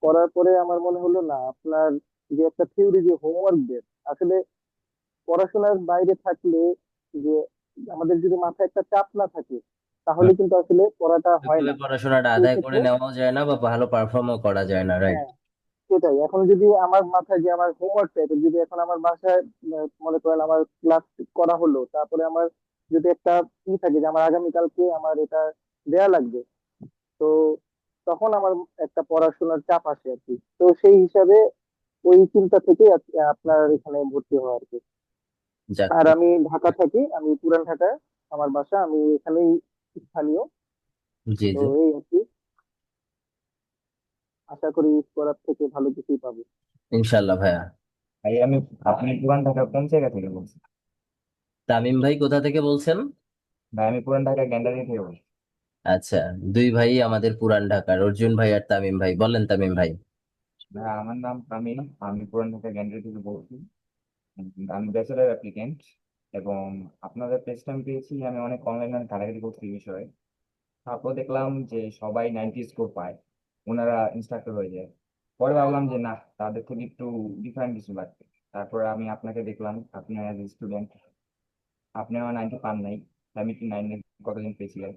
করার পরে আমার মনে হলো না, আপনার যে একটা থিওরি যে হোমওয়ার্ক বের, আসলে পড়াশোনার বাইরে থাকলে যে আমাদের যদি মাথায় একটা চাপ না থাকে তাহলে হুম, কিন্তু আসলে পড়াটা হয় ওইভাবে না। পড়াশোনাটা সেই আদায় করে ক্ষেত্রে নেওয়াও যায় না বা ভালো পারফর্মও করা যায় না, রাইট? হ্যাঁ, সেটাই। এখন যদি আমার মাথায় যে আমার হোমওয়ার্ক টাইপের, যদি এখন আমার বাসায় মনে করেন আমার ক্লাস করা হলো, তারপরে আমার যদি একটা থাকে যে আমার আগামীকালকে আমার এটা দেয়া লাগবে, তো তখন আমার একটা পড়াশোনার চাপ আসে আর কি। তো সেই হিসাবে ওই চিন্তা থেকে আপনার এখানে ভর্তি হওয়া আর কি। যাক। আর আমি ঢাকা থাকি, আমি পুরান ঢাকায় আমার বাসা, আমি এখানেই স্থানীয়। জি, তো জি। এই আর কি, আশা করি করার থেকে ভালো কিছুই পাবো। ইনশাল্লাহ ভাইয়া। ভাই আপনি পুরান ঢাকা কোন জায়গা থেকে বলছেন? তামিম ভাই কোথা থেকে বলছেন? ভাই আমি পুরান ঢাকা গ্যান্ডারি থেকে বলছি। আচ্ছা, দুই ভাই আমাদের পুরান ঢাকার, অর্জুন ভাই আর তামিম ভাই। বলেন তামিম ভাই। ভাই আমার নাম তামিম, আমি পুরান ঢাকা গ্যান্ডারি থেকে বলছি। আমি ব্যাচেলার অ্যাপ্লিকেন্ট এবং আপনাদের পেজটা আমি পেয়েছি, আমি অনেক অনলাইনে ঘাটাঘাটি করছি এই বিষয়ে। তারপর দেখলাম যে সবাই 90 স্কোর পায়, ওনারা ইনস্ট্রাক্টর হয়ে যায়। পরে ভাবলাম যে না, তাদের থেকে একটু ডিফারেন্ট কিছু লাগবে। তারপরে আমি আপনাকে দেখলাম, আপনি অ্যাজ স্টুডেন্ট, আপনিও 90 পান নাই, 79 কতদিন পেয়েছিলেন।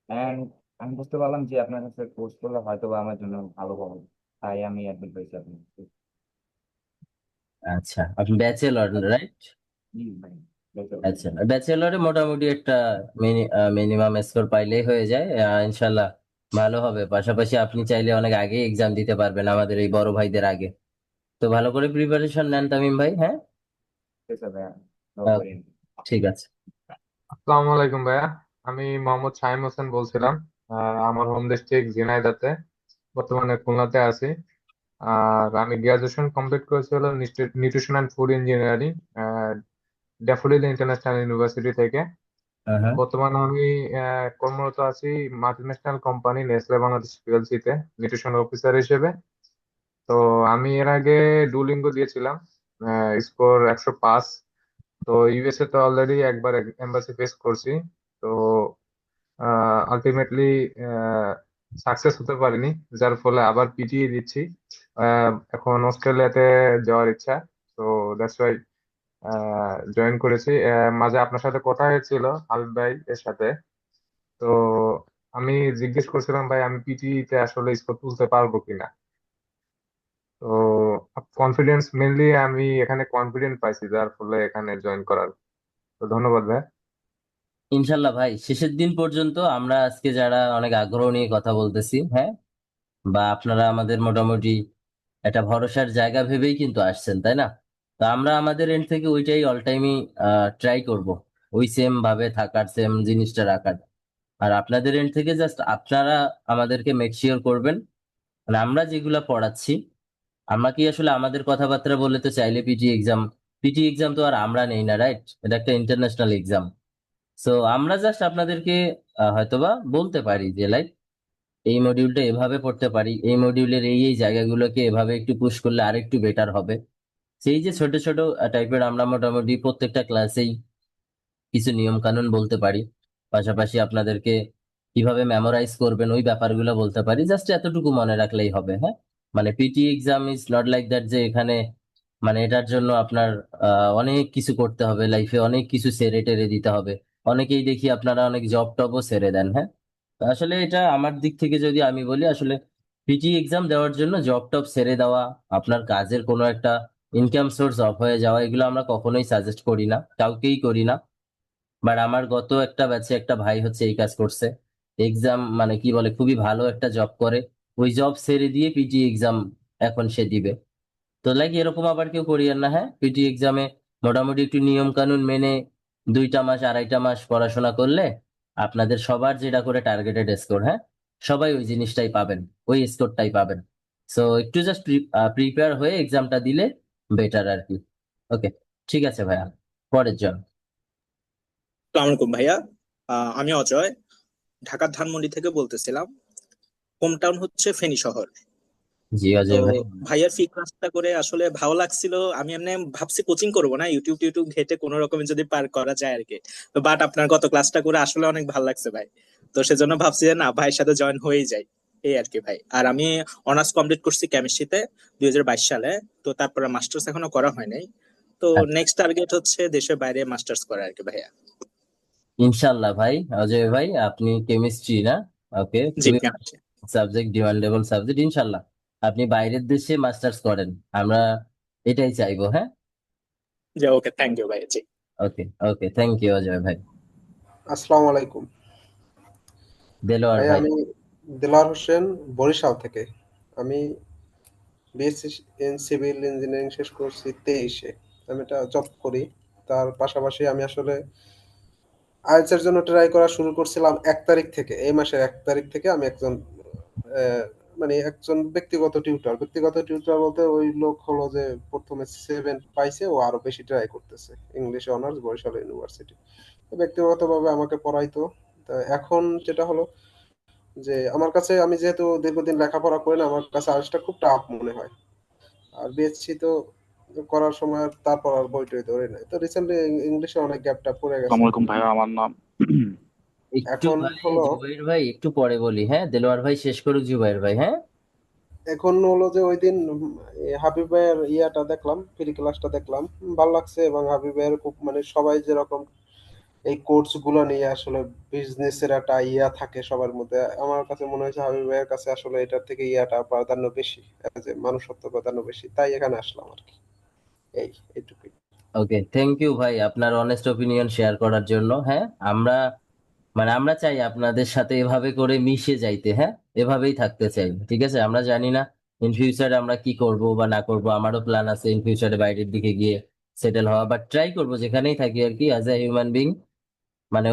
অ্যান্ড আমি বুঝতে পারলাম যে আপনার কাছে কোর্স করলে হয়তো বা আমার জন্য ভালো হবে, তাই আমি অ্যাডমিট হয়েছি আপনার কাছে। আচ্ছা, আপনি ব্যাচেলর, রাইট? জি ভাই, বেটার। আচ্ছা, ব্যাচেলরে মোটামুটি একটা মিনিমাম স্কোর পাইলেই হয়ে যায়। ইনশাল্লাহ ভালো হবে। পাশাপাশি আপনি চাইলে অনেক আগে এক্সাম দিতে পারবেন আমাদের এই বড় ভাইদের আগে। তো ভালো করে প্রিপারেশন নেন তামিম ভাই, হ্যাঁ? ঠিক আছে ভাইয়া, দোয়া আহ, করেন। ঠিক আছে। আসসালামু আলাইকুম ভাইয়া। আমি মোহাম্মদ শাহিম হোসেন বলছিলাম। আমার হোম ডিস্ট্রিক্ট ঝিনাইদহতে, বর্তমানে খুলনাতে আছি। আর আমি গ্রাজুয়েশন কমপ্লিট করেছি হলো nutrition and food engineering, daffodil international university থেকে। হ্যাঁ। বর্তমানে আমি কর্মরত আছি multinational company Nestle Bangladesh PLC তে নিউট্রিশন অফিসার হিসেবে। তো আমি এর আগে ডুওলিঙ্গো দিয়েছিলাম, স্কোর 105। তো ইউএসএ তো অলরেডি একবার এম্বাসি ফেস করছি। তো আলটিমেটলি সাকসেস হতে পারিনি, যার ফলে আবার পিটিয়ে দিচ্ছি। এখন অস্ট্রেলিয়াতে যাওয়ার ইচ্ছা। তো দ্যাটস ওয়াই জয়েন করেছি। মাঝে আপনার সাথে কথা হয়েছিল হাবিব ভাই এর সাথে। তো আমি জিজ্ঞেস করছিলাম ভাই আমি পিটিতে আসলে স্কোর তুলতে পারবো কিনা। তো কনফিডেন্স মেনলি আমি এখানে কনফিডেন্ট পাইছি, যার ফলে এখানে জয়েন করার। তো ধন্যবাদ ভাই। ইনশাল্লাহ ভাই, শেষের দিন পর্যন্ত আমরা আজকে যারা অনেক আগ্রহ নিয়ে কথা বলতেছি, হ্যাঁ, বা আপনারা আমাদের মোটামুটি একটা ভরসার জায়গা ভেবেই কিন্তু আসছেন, তাই না? তো আমরা আমাদের এন্ড থেকে ওইটাই অল টাইমই ট্রাই করব, ওই সেম ভাবে থাকার, সেম জিনিসটা রাখার। আর আপনাদের এন্ড থেকে জাস্ট আপনারা আমাদেরকে মেক শিওর করবেন, মানে আমরা যেগুলা পড়াচ্ছি, আমরা কি আসলে আমাদের কথাবার্তা বলে তো চাইলে পিটি এক্সাম তো আর আমরা নেই না, রাইট? এটা একটা ইন্টারন্যাশনাল এক্সাম। সো আমরা জাস্ট আপনাদেরকে হয়তোবা বলতে পারি যে লাইক এই মডিউলটা এভাবে পড়তে পারি, এই মডিউলের এই এই জায়গাগুলোকে এভাবে একটু পুশ করলে আরেকটু বেটার হবে। সেই যে ছোট ছোট টাইপের আমরা মোটামুটি প্রত্যেকটা ক্লাসেই কিছু নিয়ম কানুন বলতে পারি। পাশাপাশি আপনাদেরকে কিভাবে মেমোরাইজ করবেন ওই ব্যাপারগুলো বলতে পারি। জাস্ট এতটুকু মনে রাখলেই হবে, হ্যাঁ। মানে PT exam is not like that যে এখানে মানে এটার জন্য আপনার অনেক কিছু করতে হবে, লাইফে অনেক কিছু সেরে টেরে দিতে হবে। অনেকেই দেখি আপনারা অনেক জব টবও সেরে দেন, হ্যাঁ। তো আসলে এটা আমার দিক থেকে যদি আমি বলি, আসলে পিটি এক্সাম দেওয়ার জন্য জব টব ছেড়ে দেওয়া, আপনার কাজের কোনো একটা ইনকাম সোর্স অফ হয়ে যাওয়া, এগুলো আমরা কখনোই সাজেস্ট করি না, কাউকেই করি না। বাট আমার গত একটা ব্যাচে একটা ভাই হচ্ছে এই কাজ করছে। এক্সাম মানে কি বলে, খুবই ভালো একটা জব করে, ওই জব ছেড়ে দিয়ে পিটি এক্সাম এখন সে দিবে। তো লাইক এরকম আবার কেউ করিয়েন না, হ্যাঁ। পিটি এক্সামে মোটামুটি একটু নিয়ম কানুন মেনে 2টা মাস 2.5টা মাস পড়াশোনা করলে আপনাদের সবার যেটা করে টার্গেটেড স্কোর, হ্যাঁ, সবাই ওই জিনিসটাই পাবেন, ওই স্কোরটাই পাবেন। সো একটু জাস্ট প্রিপেয়ার হয়ে এক্সামটা দিলে বেটার আর কি। ওকে, ঠিক আছে ভাইয়া, পরের জন। আসসালামু আলাইকুম ভাইয়া। আমি অজয়, ঢাকার ধানমন্ডি থেকে বলতেছিলাম। হোম টাউন হচ্ছে ফেনী শহর। জি তো অজয় ভাই। ভাইয়ার ফি ক্লাসটা করে আসলে ভালো লাগছিল। আমি এমনি ভাবছি কোচিং করব না, ইউটিউব টিউটিউব ঘেটে কোনো রকমে যদি পার করা যায় আর কি। তো বাট আপনার গত ক্লাসটা করে আসলে অনেক ভালো লাগছে ভাই। তো সেজন্য ভাবছি যে না, ভাইয়ের সাথে জয়েন হয়েই যাই, এই আর কি ভাই। আর আমি অনার্স কমপ্লিট করছি কেমিস্ট্রিতে 2022 সালে। তো তারপরে মাস্টার্স এখনো করা হয় নাই। তো আচ্ছা, নেক্সট টার্গেট হচ্ছে দেশের বাইরে মাস্টার্স করা আর কি ভাইয়া। ইনশাল্লাহ ভাই। অজয় ভাই, আপনি কেমিস্ট্রি না? ওকে, জি খুবই কেমিস্ট্রি। Subject, demandable subject. ইনশাল্লাহ আপনি বাইরের দেশে মাস্টার্স করেন, আমরা এটাই চাইবো, হ্যাঁ। জি ওকে, থ্যাংক ইউ ভাইয়া। জি। ওকে, ওকে, থ্যাংক ইউ অজয় ভাই। আসসালামু আলাইকুম দেলোয়ার ভাই, ভাই। আমি দেলোয়ার হোসেন, বরিশাল থেকে। আমি বিএসসি ইন সিভিল ইঞ্জিনিয়ারিং শেষ করছি 23-এ। আমি এটা জব করি। তার পাশাপাশি আমি আসলে আইএলটিএস এর জন্য ট্রাই করা শুরু করছিলাম 1 তারিখ থেকে। এই মাসের 1 তারিখ থেকে আমি একজন মানে একজন ব্যক্তিগত টিউটর বলতে ওই লোক হলো যে প্রথমে 7 পাইছে, ও আরো বেশি ট্রাই করতেছে, ইংলিশ অনার্স বরিশাল ইউনিভার্সিটি। তো ব্যক্তিগতভাবে আমাকে পড়াইতো। তা এখন যেটা হলো যে আমার কাছে, আমি যেহেতু দীর্ঘদিন লেখাপড়া করি না, আমার কাছে আর্টসটা খুব টাফ মনে হয়। আর বিএসসি তো করার সময় তারপর আর বই টই ধরে নাই, তো রিসেন্টলি ইংলিশে অনেক গ্যাপটা পড়ে গেছে। আসসালামু আলাইকুম ভাইয়া, আমার নাম একটু এখন ভাই, হলো জুবাইর ভাই একটু পরে বলি, হ্যাঁ, দেলোয়ার ভাই শেষ করুক, জুবাইর ভাই, হ্যাঁ। এখন হলো যে ওই দিন হাবিব ভাইয়ের ইয়াটা দেখলাম, ফ্রি ক্লাসটা দেখলাম, ভালো লাগছে। এবং হাবিব ভাইয়ের খুব মানে সবাই যেরকম এই কোর্স গুলো নিয়ে আসলে বিজনেসের একটা ইয়া থাকে সবার মধ্যে, আমার কাছে মনে হয়েছে হাবিব ভাইয়ের কাছে আসলে এটার থেকে ইয়াটা প্রাধান্য বেশি, যে মানুষত্ব প্রাধান্য বেশি, তাই এখানে আসলাম আর কি। এইটুকুই। ওকে, থ্যাংক ইউ ভাই আপনার অনেস্ট ওপিনিয়ন শেয়ার করার জন্য। হ্যাঁ, আমরা আমরা চাই আপনাদের সাথে এভাবে করে মিশে যাইতে, হ্যাঁ, এভাবেই থাকতে চাই, ঠিক আছে। আমরা জানি না ইন ফিউচারে আমরা কি করব বা না করব, আমারও প্ল্যান আছে ইন ফিউচারে বাইরের দিকে গিয়ে সেটেল হওয়া, বাট ট্রাই করব যেখানেই থাকি আর কি, অ্যাজ এ হিউম্যান বিং।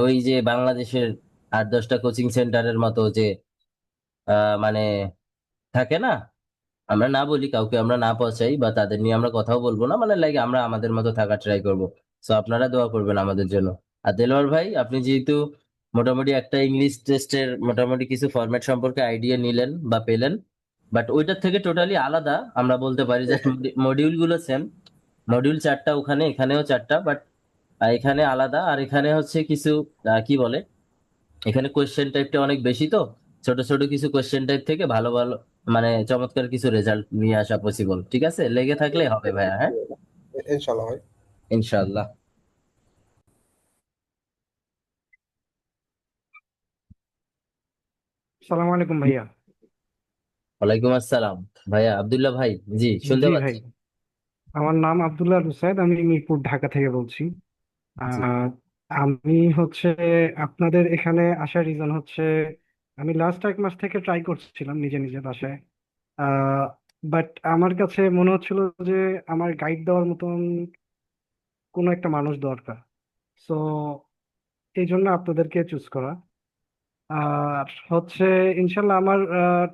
ওই যে বাংলাদেশের 8-10টা কোচিং সেন্টারের মতো যে মানে থাকে না, আমরা না বলি কাউকে, আমরা না পচাই বা তাদের নিয়ে আমরা কথাও বলবো না, লাইক আমরা আমাদের মতো থাকার ট্রাই করব। সো আপনারা দোয়া করবেন আমাদের জন্য। আর দেলোয়ার ভাই, আপনি যেহেতু মোটামুটি একটা ইংলিশ টেস্টের মোটামুটি কিছু ফরম্যাট সম্পর্কে আইডিয়া নিলেন বা পেলেন, বাট ওইটার থেকে টোটালি আলাদা, আমরা বলতে পারি জাস্ট মডিউল গুলো সেম, মডিউল 4টা ওখানে, এখানেও 4টা, বাট এখানে আলাদা, আর এখানে হচ্ছে কিছু কি বলে, এখানে কোয়েশ্চেন টাইপটা অনেক বেশি, তো ছোট ছোট কিছু কোয়েশ্চেন টাইপ থেকে ভালো ভালো চমৎকার কিছু রেজাল্ট নিয়ে আসা পসিবল। ঠিক আছে, লেগে থাকলে হবে ভাইয়া, হ্যাঁ, ইনশাল্লাহ ভাই। ইনশাআল্লাহ। সালাম আলাইকুম ভাইয়া। ওয়ালাইকুম আসসালাম ভাইয়া, আব্দুল্লাহ ভাই, জি শুনতে জি ভাই, পাচ্ছি। আমার নাম আব্দুল্লাহ রুসাইদ, আমি মিরপুর ঢাকা থেকে বলছি। জি। আহ, আমি হচ্ছে আপনাদের এখানে আসার রিজন হচ্ছে আমি লাস্ট 1 মাস থেকে ট্রাই করছিলাম নিজে নিজে বাসায়। বাট আমার কাছে মনে হচ্ছিল যে আমার গাইড দেওয়ার মতন কোনো একটা মানুষ দরকার। সো এই জন্য আপনাদেরকে চুজ করা। আর হচ্ছে ইনশাল্লাহ আমার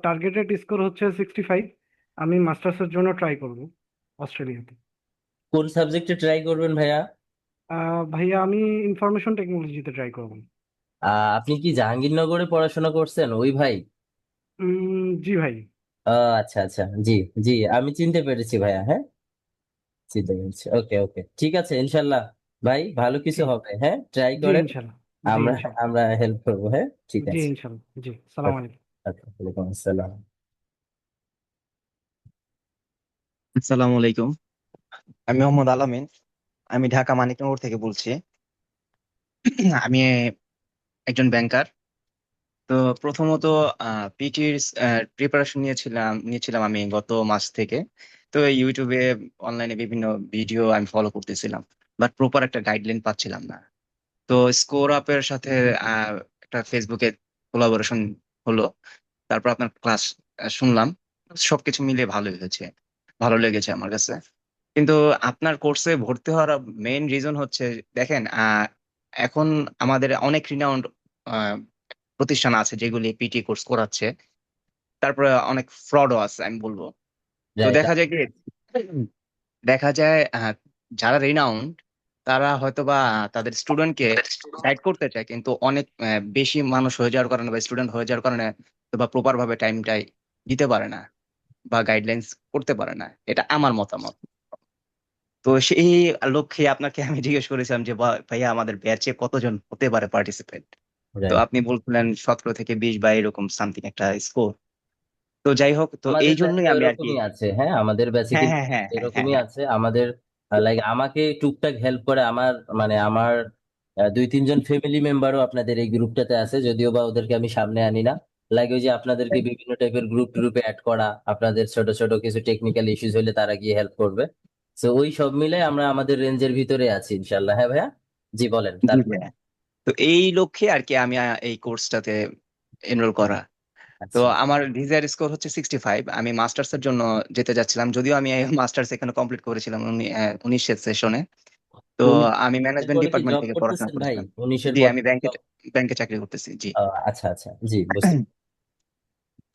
টার্গেটেড স্কোর হচ্ছে 65। আমি মাস্টার্সের জন্য ট্রাই করব অস্ট্রেলিয়াতে। কোন সাবজেক্টে ট্রাই করবেন ভাইয়া? ভাইয়া আমি ইনফরমেশন টেকনোলজিতে ট্রাই করব। আপনি কি জাহাঙ্গীরনগরে পড়াশোনা করছেন ওই ভাই? জি ভাই। আচ্ছা আচ্ছা, জি জি, আমি চিনতে পেরেছি ভাইয়া, হ্যাঁ, চিনতে পেরেছি। ওকে ওকে, ঠিক আছে, ইনশাল্লাহ ভাই ভালো কিছু জি হবে, হ্যাঁ, ট্রাই জি করেন, ইনশাল্লাহ। জি আমরা ইনশাল্লাহ। আমরা হেল্প করবো, হ্যাঁ, ঠিক জি আছে। ইনশাল্লাহ। জি, সালাম আলাইকুম। ওয়ালাইকুম আসসালাম। আসসালামু আলাইকুম। আমি মোহাম্মদ আলামিন। আমি ঢাকা মানিকনগর থেকে বলছি। আমি একজন ব্যাংকার। তো প্রথমত পিটির প্রিপারেশন নিয়েছিলাম আমি গত মাস থেকে। তো ইউটিউবে অনলাইনে বিভিন্ন ভিডিও আমি ফলো করতেছিলাম, বাট প্রপার একটা গাইডলাইন পাচ্ছিলাম না। তো স্কোর আপের সাথে আহ, একটা ফেসবুকে কোলাবোরেশন হলো। তারপর আপনার ক্লাস শুনলাম, সবকিছু মিলিয়ে ভালোই হয়েছে, ভালো লেগেছে আমার কাছে। কিন্তু আপনার কোর্সে ভর্তি হওয়ার মেইন রিজন হচ্ছে, দেখেন এখন আমাদের অনেক রিনাউন্ড প্রতিষ্ঠান আছে যেগুলি পিটি কোর্স করাচ্ছে, তারপরে অনেক ফ্রডও আছে আমি বলবো। তো রাইট। দেখা যায় যারা রিনাউন্ড তারা হয়তো বা তাদের স্টুডেন্টকে গাইড করতে চায়, কিন্তু অনেক বেশি মানুষ হয়ে যাওয়ার কারণে বা স্টুডেন্ট হয়ে যাওয়ার কারণে বা প্রপার ভাবে টাইমটাই দিতে পারে না বা গাইডলাইন্স করতে পারে না। এটা আমার মতামত। তো সেই লক্ষ্যে আপনাকে আমি জিজ্ঞেস করেছিলাম যে ভাইয়া আমাদের ব্যাচে কতজন হতে পারে পার্টিসিপেন্ট। তো রাইট, আপনি বলছিলেন 17 থেকে 20 বা এরকম সামথিং একটা স্কোর। তো যাই হোক, তো এই আমাদের ব্যাচে জন্যই আমি আর কি। ওরকমই আছে, হ্যাঁ, আমাদের ব্যাচে হ্যাঁ কিন্তু হ্যাঁ হ্যাঁ হ্যাঁ হ্যাঁ এরকমই হ্যাঁ। আছে। আমাদের লাইক আমাকে টুকটাক হেল্প করে আমার আমার 2-3 জন ফ্যামিলি মেম্বারও আপনাদের এই গ্রুপটাতে আছে, যদিও বা ওদেরকে আমি সামনে আনি না। লাইক ওই যে আপনাদেরকে বিভিন্ন টাইপের গ্রুপে অ্যাড করা, আপনাদের ছোট ছোট কিছু টেকনিক্যাল ইস্যুস হলে তারা গিয়ে হেল্প করবে। তো ওই সব মিলে আমরা আমাদের রেঞ্জের ভিতরে আছি ইনশাল্লাহ। হ্যাঁ ভাইয়া, জি বলেন জি তারপর। ভাইয়া। তো এই লক্ষ্যে আর কি আমি এই কোর্সটাতে এনরোল করা। তো আচ্ছা, আমার ভিসার স্কোর হচ্ছে 65। আমি মাস্টার্স এর জন্য যেতে যাচ্ছিলাম, যদিও আমি মাস্টার্স এখানে কমপ্লিট করেছিলাম 19 সেশনে। তো আমি এর ম্যানেজমেন্ট পরে কি ডিপার্টমেন্ট জব থেকে পড়াশোনা করতেছেন ভাই? করেছিলাম। 19-এর জি, পর আমি ব্যাংকে চাকরি করতেছি। জি। আচ্ছা আচ্ছা, জি বুঝতে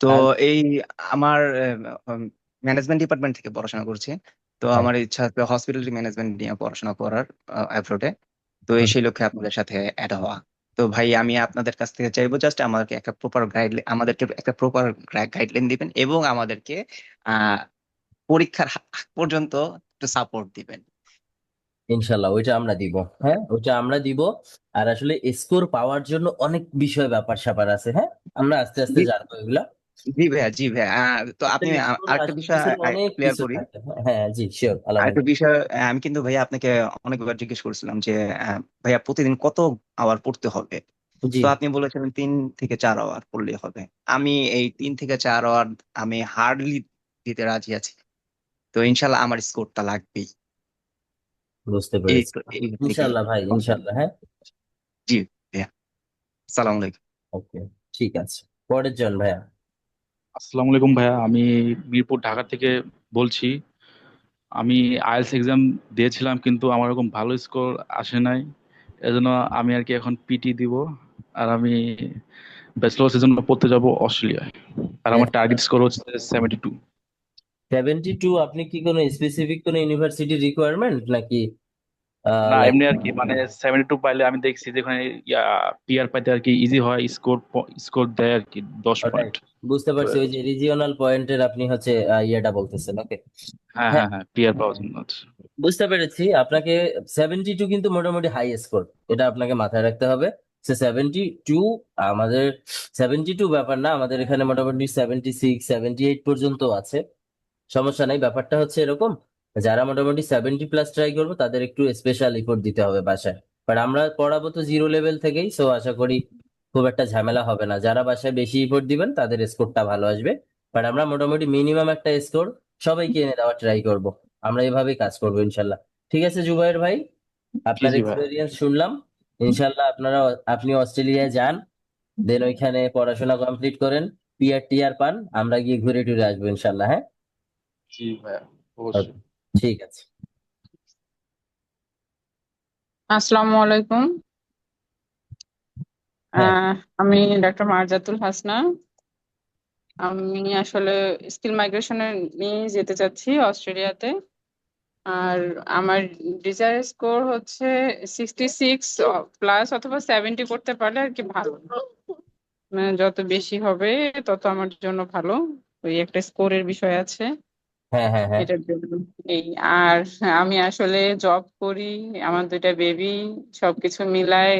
তো আর এই আমার ম্যানেজমেন্ট ডিপার্টমেন্ট থেকে পড়াশোনা করছি। তো হ্যাঁ আমার ইচ্ছা আছে হসপিটালিটি ম্যানেজমেন্ট নিয়ে পড়াশোনা করার অ্যাব্রোডে। তো এই হুম, সেই লক্ষ্যে আপনাদের সাথে অ্যাড হওয়া। তো ভাই আমি আপনাদের কাছ থেকে চাইবো জাস্ট আমাদেরকে একটা প্রপার গাইডলাইন দিবেন এবং আমাদেরকে আহ পরীক্ষার আগ পর্যন্ত একটু সাপোর্ট দিবেন। ইনশাল্লাহ ওইটা আমরা দিব। হ্যাঁ ওইটা আমরা দিব। আর আসলে স্কোর পাওয়ার জন্য অনেক বিষয় ব্যাপার স্যাপার আছে। হ্যাঁ আমরা আস্তে আস্তে জি জানবো এগুলা। জি ভাইয়া, জি ভাইয়া। তো আপনি আমাদের স্কোর আরেকটা আসলে বিষয় পিছনে অনেক ক্লিয়ার কিছু করি। থাকে। হ্যাঁ হ্যাঁ, জি শিওর আলামিন। আরেকটা বিষয় আমি কিন্তু ভাইয়া আপনাকে অনেকবার জিজ্ঞেস করছিলাম যে ভাইয়া প্রতিদিন কত আওয়ার পড়তে হবে। জি তো আপনি বলেছিলেন 3 থেকে 4 আওয়ার পড়লেই হবে। আমি এই 3 থেকে 4 আওয়ার আমি হার্ডলি দিতে রাজি আছি। তো ইনশাল্লাহ আমার স্কোরটা লাগবেই। বুঝতে এই পেরেছি। তো এই থেকে ইনশাল্লাহ ভাই confident। ইনশাল্লাহ। হ্যাঁ জি ভাইয়া, সালাম আলাইকুম। ওকে ঠিক আছে। পরের জন ভাইয়া। আসসালামু আলাইকুম ভাইয়া, আমি মিরপুর ঢাকা থেকে বলছি। আমি আইএলটিএস এক্সাম দিয়েছিলাম কিন্তু আমার এরকম ভালো স্কোর আসে নাই। এজন্য আমি আর কি এখন পিটি দিব। আর আমি ব্যাচেলর্সের জন্য পড়তে যাব অস্ট্রেলিয়ায়। আর আমার টার্গেট স্কোর হচ্ছে 72। 72? আপনি কি কোনো স্পেসিফিক কোনো ইউনিভার্সিটি রিকোয়ারমেন্ট নাকি না, লাইক? এমনি আর কি, মানে 72 পাইলে আমি দেখছি যেখানে পিআর পাইতে আর কি ইজি হয়, স্কোর স্কোর দেয় আর কি 10 রাইট, পয়েন্ট। বুঝতে তো পারছি। ওই যে রিজিওনাল পয়েন্টের আপনি হচ্ছে ইয়েটা বলতেছেন। ওকে হ্যাঁ হ্যাঁ হ্যাঁ হ্যাঁ, পিআর পাওয়ার জন্য হচ্ছে। বুঝতে পেরেছি আপনাকে। 72 কিন্তু মোটামুটি হাই স্কোর, এটা আপনাকে মাথায় রাখতে হবে। 72 আমাদের 72 ব্যাপার না, আমাদের এখানে মোটামুটি 76 78 পর্যন্ত আছে। সমস্যা নাই। ব্যাপারটা হচ্ছে এরকম, যারা মোটামুটি 70+ ট্রাই করবো তাদের একটু স্পেশাল এফোর্ট দিতে হবে বাসায়। বাট আমরা পড়াবো তো জিরো লেভেল থেকেই, সো আশা করি খুব একটা ঝামেলা হবে না। যারা বাসায় বেশি এফোর্ট দিবেন তাদের স্কোরটা ভালো আসবে। বাট আমরা মোটামুটি মিনিমাম একটা স্কোর সবাইকে এনে দেওয়ার ট্রাই করব। আমরা এভাবেই কাজ করবো ইনশাল্লাহ। ঠিক আছে জুবাইর ভাই, জি আপনার জি ভাই। এক্সপিরিয়েন্স শুনলাম। ইনশাল্লাহ আপনি অস্ট্রেলিয়ায় যান, দেন ওইখানে পড়াশোনা কমপ্লিট করেন, পিআর টিআর পান, আমরা গিয়ে ঘুরে টুরে আসবো ইনশাল্লাহ। হ্যাঁ জি ভাইয়া, ওকে অবশ্যই। ঠিক আছে। আসসালামু আলাইকুম। হ্যাঁ আমি ডক্টর মার্জাতুল হাসনা। আমি আসলে স্কিল মাইগ্রেশনে নিয়ে যেতে চাচ্ছি অস্ট্রেলিয়াতে। আর আমার ডিজায়ার স্কোর হচ্ছে 66+ অথবা 70 করতে পারলে আর কি ভালো। মানে যত বেশি হবে তত আমার জন্য ভালো। ওই একটা স্কোরের বিষয় আছে হ্যাঁ হ্যাঁ হ্যাঁ এটার জন্য। এই আর আমি আসলে জব করি, আমার 2টা বেবি, সবকিছু মিলায়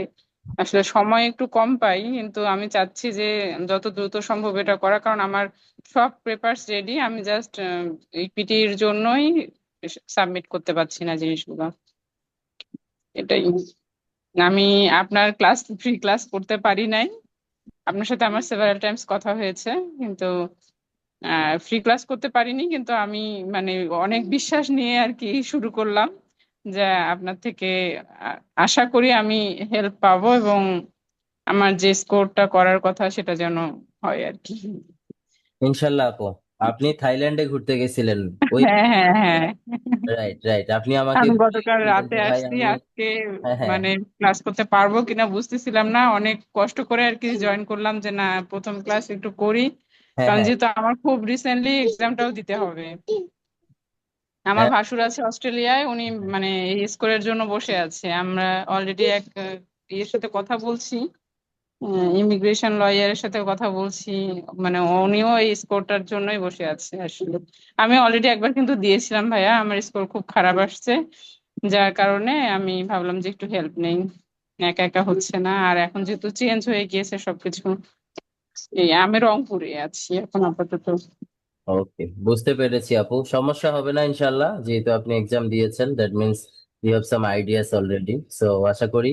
আসলে সময় একটু কম পাই। কিন্তু আমি চাচ্ছি যে যত দ্রুত সম্ভব এটা করা, কারণ আমার সব পেপারস রেডি। আমি জাস্ট এই পিটির জন্যই সাবমিট করতে পারছি না জিনিসগুলো। এটাই। আমি আপনার ফ্রি ক্লাস করতে পারি নাই। আপনার সাথে আমার সেভারাল টাইমস কথা হয়েছে, কিন্তু ফ্রি ক্লাস করতে পারিনি। কিন্তু আমি মানে অনেক বিশ্বাস নিয়ে আর কি শুরু করলাম, যে আপনার থেকে আশা করি আমি হেল্প পাবো এবং আমার যে স্কোরটা করার কথা সেটা যেন হয় আর কি। ইনশাল্লাহ আপু। আপনি থাইল্যান্ডে ঘুরতে গেছিলেন ওই? হ্যাঁ হ্যাঁ হ্যাঁ, রাইট রাইট, আপনি আমাকে আমি গতকাল বলেছিলেন রাতে যে ভাই আসছি। আমি। আজকে হ্যাঁ হ্যাঁ মানে ক্লাস করতে পারবো কিনা বুঝতেছিলাম না, অনেক কষ্ট করে আর কি জয়েন করলাম যে না প্রথম ক্লাস একটু করি, হ্যাঁ কারণ হ্যাঁ যেহেতু আমার খুব রিসেন্টলি এক্সামটাও দিতে হবে। আমার হ্যাঁ ভাসুর আছে অস্ট্রেলিয়ায়, উনি মানে এই স্কোরের জন্য বসে আছে। আমরা অলরেডি এক ইয়ের সাথে কথা বলছি, ইমিগ্রেশন লয়ারের সাথে কথা বলছি। মানে উনিও এই স্কোরটার জন্যই বসে আছে আসলে। আমি অলরেডি একবার কিন্তু দিয়েছিলাম ভাইয়া, আমার স্কোর খুব খারাপ আসছে, যার কারণে আমি ভাবলাম যে একটু হেল্প নেই। একা একা হচ্ছে না। আর এখন যেহেতু চেঞ্জ হয়ে গিয়েছে সবকিছু, এই আমি রংপুরে আছি এখন আপাতত। ওকে বুঝতে পেরেছি আপু, সমস্যা হবে না ইনশাল্লাহ। যেহেতু আপনি এক্সাম দিয়েছেন that means you have some ideas already, so আশা করি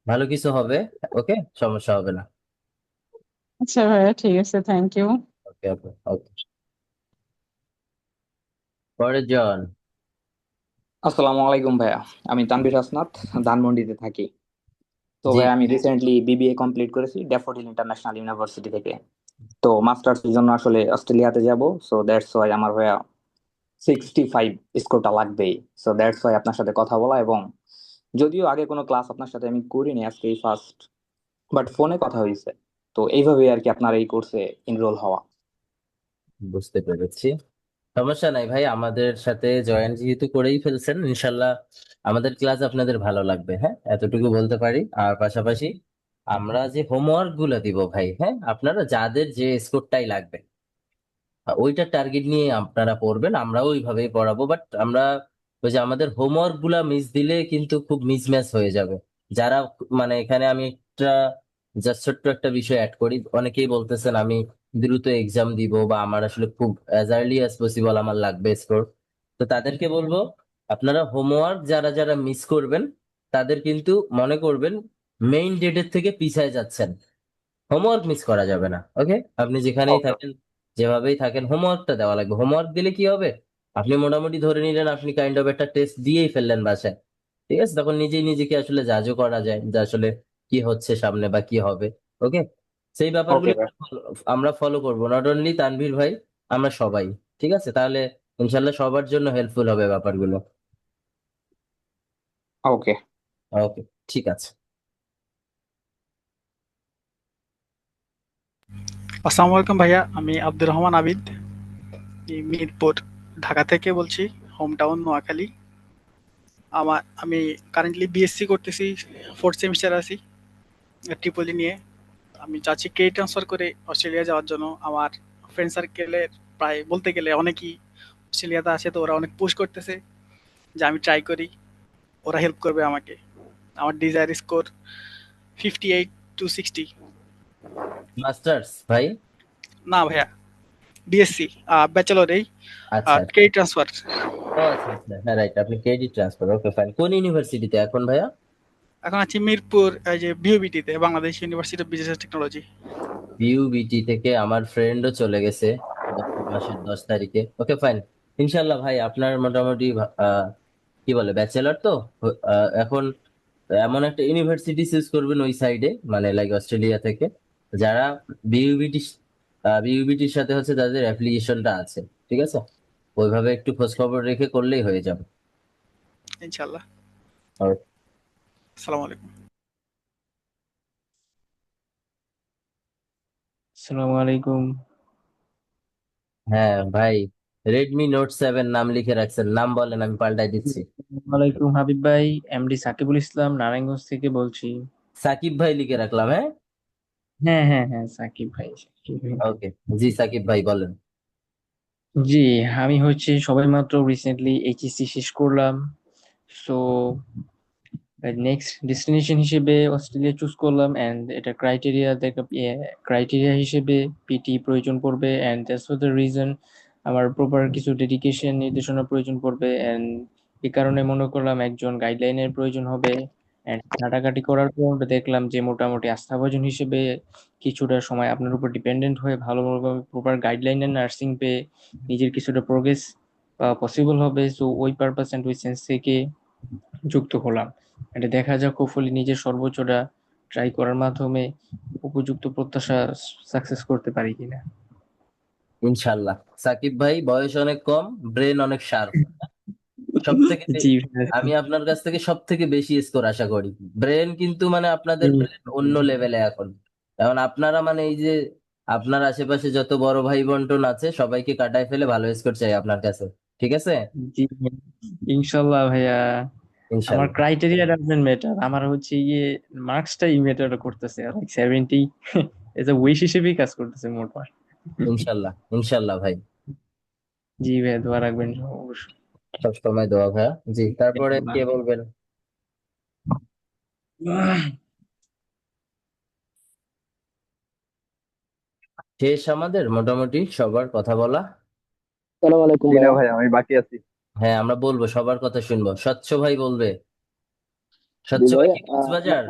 ভালো কিছু হবে। ওকে সমস্যা হবে না। আচ্ছা ভাইয়া, ঠিক আছে, থ্যাংক ইউ। ওকে আপু ওকে। পরের জন। আসসালামু আলাইকুম ভাইয়া, আমি তানভীর হাসনাত, ধানমন্ডিতে থাকি। তো জি ভাইয়া আমি রিসেন্টলি বিবিএ কমপ্লিট করেছি ড্যাফোডিল ইন্টারন্যাশনাল ইউনিভার্সিটি থেকে। তো মাস্টার্স এর জন্য আসলে অস্ট্রেলিয়াতে যাব। সো দ্যাটস ওয়াই আমার ভাইয়া 65 স্কোরটা লাগবেই। সো দ্যাটস ওয়াই আপনার সাথে কথা বলা। এবং যদিও আগে কোনো ক্লাস আপনার সাথে আমি করিনি, আজকেই ফার্স্ট, বাট ফোনে কথা হয়েছে। তো এইভাবেই আর কি আপনার এই কোর্সে এনরোল হওয়া। বুঝতে পেরেছি। সমস্যা নাই ভাই, আমাদের সাথে জয়েন যেহেতু করেই ফেলছেন, ইনশাল্লাহ আমাদের ক্লাস আপনাদের ভালো লাগবে। হ্যাঁ, এতটুকু বলতে পারি। আর পাশাপাশি আমরা যে হোমওয়ার্ক গুলো দিব ভাই, হ্যাঁ, আপনারা যাদের যে স্কোরটাই লাগবে ওইটা টার্গেট নিয়ে আপনারা পড়বেন, আমরাও ওইভাবেই পড়াবো। বাট আমরা ওই যে আমাদের হোমওয়ার্ক গুলা মিস দিলে কিন্তু খুব মিসম্যাচ হয়ে যাবে। যারা মানে এখানে আমি একটা জাস্ট ছোট্ট একটা বিষয় অ্যাড করি, অনেকেই বলতেছেন আমি দ্রুত এক্সাম দিব বা আমার আসলে খুব অ্যাজ আর্লি অ্যাজ পসিবল আমার লাগবে স্কোর। তো তাদেরকে বলবো আপনারা হোমওয়ার্ক যারা যারা মিস করবেন তাদের কিন্তু মনে করবেন মেইন ডেটের থেকে পিছায় যাচ্ছেন। হোমওয়ার্ক মিস করা যাবে না। ওকে, আপনি যেখানেই ওকে। থাকেন যেভাবেই থাকেন হোমওয়ার্কটা দেওয়া লাগবে। হোমওয়ার্ক দিলে কি হবে, আপনি মোটামুটি ধরে নিলেন আপনি কাইন্ড অফ একটা টেস্ট দিয়েই ফেললেন বাসায়। ঠিক আছে, তখন নিজেই নিজেকে আসলে জাজও করা যায় যে আসলে কি হচ্ছে সামনে বা কি হবে। ওকে, সেই ওকে ব্যাপারগুলো ভাই। আমরা ফলো করবো, নট অনলি তানভীর ভাই, আমরা সবাই। ঠিক আছে, তাহলে ইনশাল্লাহ সবার জন্য হেল্পফুল হবে ব্যাপারগুলো। ওকে। ওকে, ঠিক আছে। আসসালামু আলাইকুম ভাইয়া, আমি আব্দুর রহমান আবিদ, এই মিরপুর ঢাকা থেকে বলছি, হোম টাউন নোয়াখালী। আমি কারেন্টলি বিএসসি করতেছি, 4th সেমিস্টার আছি ট্রিপলি নিয়ে। আমি চাচ্ছি ট্রান্সফার করে অস্ট্রেলিয়া যাওয়ার জন্য। আমার ফ্রেন্ড সার্কেলের প্রায় বলতে গেলে অনেকেই অস্ট্রেলিয়াতে আছে, তো ওরা অনেক পুশ করতেছে যে আমি ট্রাই করি, ওরা হেল্প করবে আমাকে। আমার ডিজায়ার স্কোর 58 to 60। মাস্টার্স ভাই? না ভাইয়া, বিএসসি ব্যাচেলরেই আচ্ছা আচ্ছা। ট্রান্সফার। ও আচ্ছা আচ্ছা, হ্যাঁ রাইট, আপনি ক্রেডিট ট্রান্সফার। Okay fine. কোন ইউনিভার্সিটিতে এখন ভাইয়া? এখন আছি মিরপুর, এই যে বিউবিটিতে, Bangladesh university of business technology. UBT থেকে আমার ফ্রেন্ডও চলে গেছে গত মাসের 10 তারিখে। Okay fine. ইনশাল্লাহ ভাই, আপনার মোটামুটি কি বলে ব্যাচেলার তো এখন এমন একটা ইউনিভার্সিটি চুজ করবেন ওই সাইডে, মানে লাইক অস্ট্রেলিয়া থেকে, যারা বিইউবিটি বিইউবিটির সাথে হচ্ছে তাদের অ্যাপ্লিকেশনটা আছে। ঠিক আছে, ওইভাবে একটু খোঁজ খবর রেখে করলেই হয়ে যাবে। ইনশাল্লাহ। আর আসসালামু আলাইকুম। আসসালামু আলাইকুম। হ্যাঁ ভাই, রেডমি নোট 7 নাম লিখে রাখছেন, নাম বলেন আমি পাল্টাই দিচ্ছি। ওয়ালাইকুম হাবিব ভাই, এমডি সাকিবুল ইসলাম নারায়ণগঞ্জ থেকে বলছি। সাকিব ভাই লিখে রাখলাম, হ্যাঁ। হ্যাঁ হ্যাঁ হ্যাঁ, সাকিব ভাই, সাকিব ভাই। ওকে, জি সাকিব ভাই বলেন। জি, আমি হচ্ছে সবাই মাত্র রিসেন্টলি এইচএসসি শেষ করলাম। সো নেক্সট ডেস্টিনেশন হিসেবে অস্ট্রেলিয়া চুজ করলাম, এন্ড এটা ক্রাইটেরিয়া হিসেবে পিটি প্রয়োজন পড়বে, and that's for the reason আমার প্রপার কিছু ডেডিকেশন নির্দেশনা প্রয়োজন পড়বে, এন্ড এই কারণে মনে করলাম একজন গাইডলাইনের প্রয়োজন হবে। এন্ড ঘাটাঘাটি করার পর দেখলাম যে মোটামুটি আস্থাভাজন হিসেবে কিছুটা সময় আপনার উপর ডিপেন্ডেন্ট হয়ে ভালোভাবে প্রপার গাইডলাইনের নার্সিং পেয়ে নিজের কিছুটা প্রোগ্রেস পসিবল হবে। সো ওই পারপাস এন্ড ওই সেন্স থেকে যুক্ত হলাম। এটা দেখা যাক, হোপফুলি নিজের সর্বোচ্চটা ট্রাই করার মাধ্যমে উপযুক্ত প্রত্যাশা সাকসেস করতে পারি কিনা। ইনশাল্লাহ। সাকিব ভাই বয়স অনেক কম, ব্রেন অনেক শার্প। সব থেকে জি ভাই। আমি আপনার কাছ থেকে সব থেকে বেশি স্কোর আশা করি। ব্রেন কিন্তু মানে আপনাদের ব্রেন অন্য লেভেলে এখন। এখন আপনারা মানে এই যে আপনার আশেপাশে যত বড় ভাই বন্টন আছে সবাইকে কাটায় ফেলে ভালো স্কোর চাই আপনার কাছে। ঠিক আছে, জি ইনশাল্লাহ ভাইয়া। আমার ইনশাল্লাহ। ক্রাইটেরিয়া ডাজন্ট ম্যাটার, আমার হচ্ছে ইয়ে মার্কসটাই ম্যাটার করতেছে। লাইক 70 এজ এ উইশ হিসেবেই কাজ করতেছে মোট মাঠ। ইনশাল্লাহ ইনশাল্লাহ ভাই, জি ভাইয়া, দোয়া রাখবেন অবশ্যই। সবসময় দোয়া ভাইয়া। জি, তারপরে কে বলবেন? শেষ আমাদের মোটামুটি সবার কথা বলা। আসসালামু আলাইকুম জি না ভাইয়া। ভাই, আমি বাকি আছি। হ্যাঁ, আমরা বলবো, সবার কথা শুনবো। স্বচ্ছ ভাই বলবে। জি স্বচ্ছ ভাই, ভাই কি কক্সবাজার?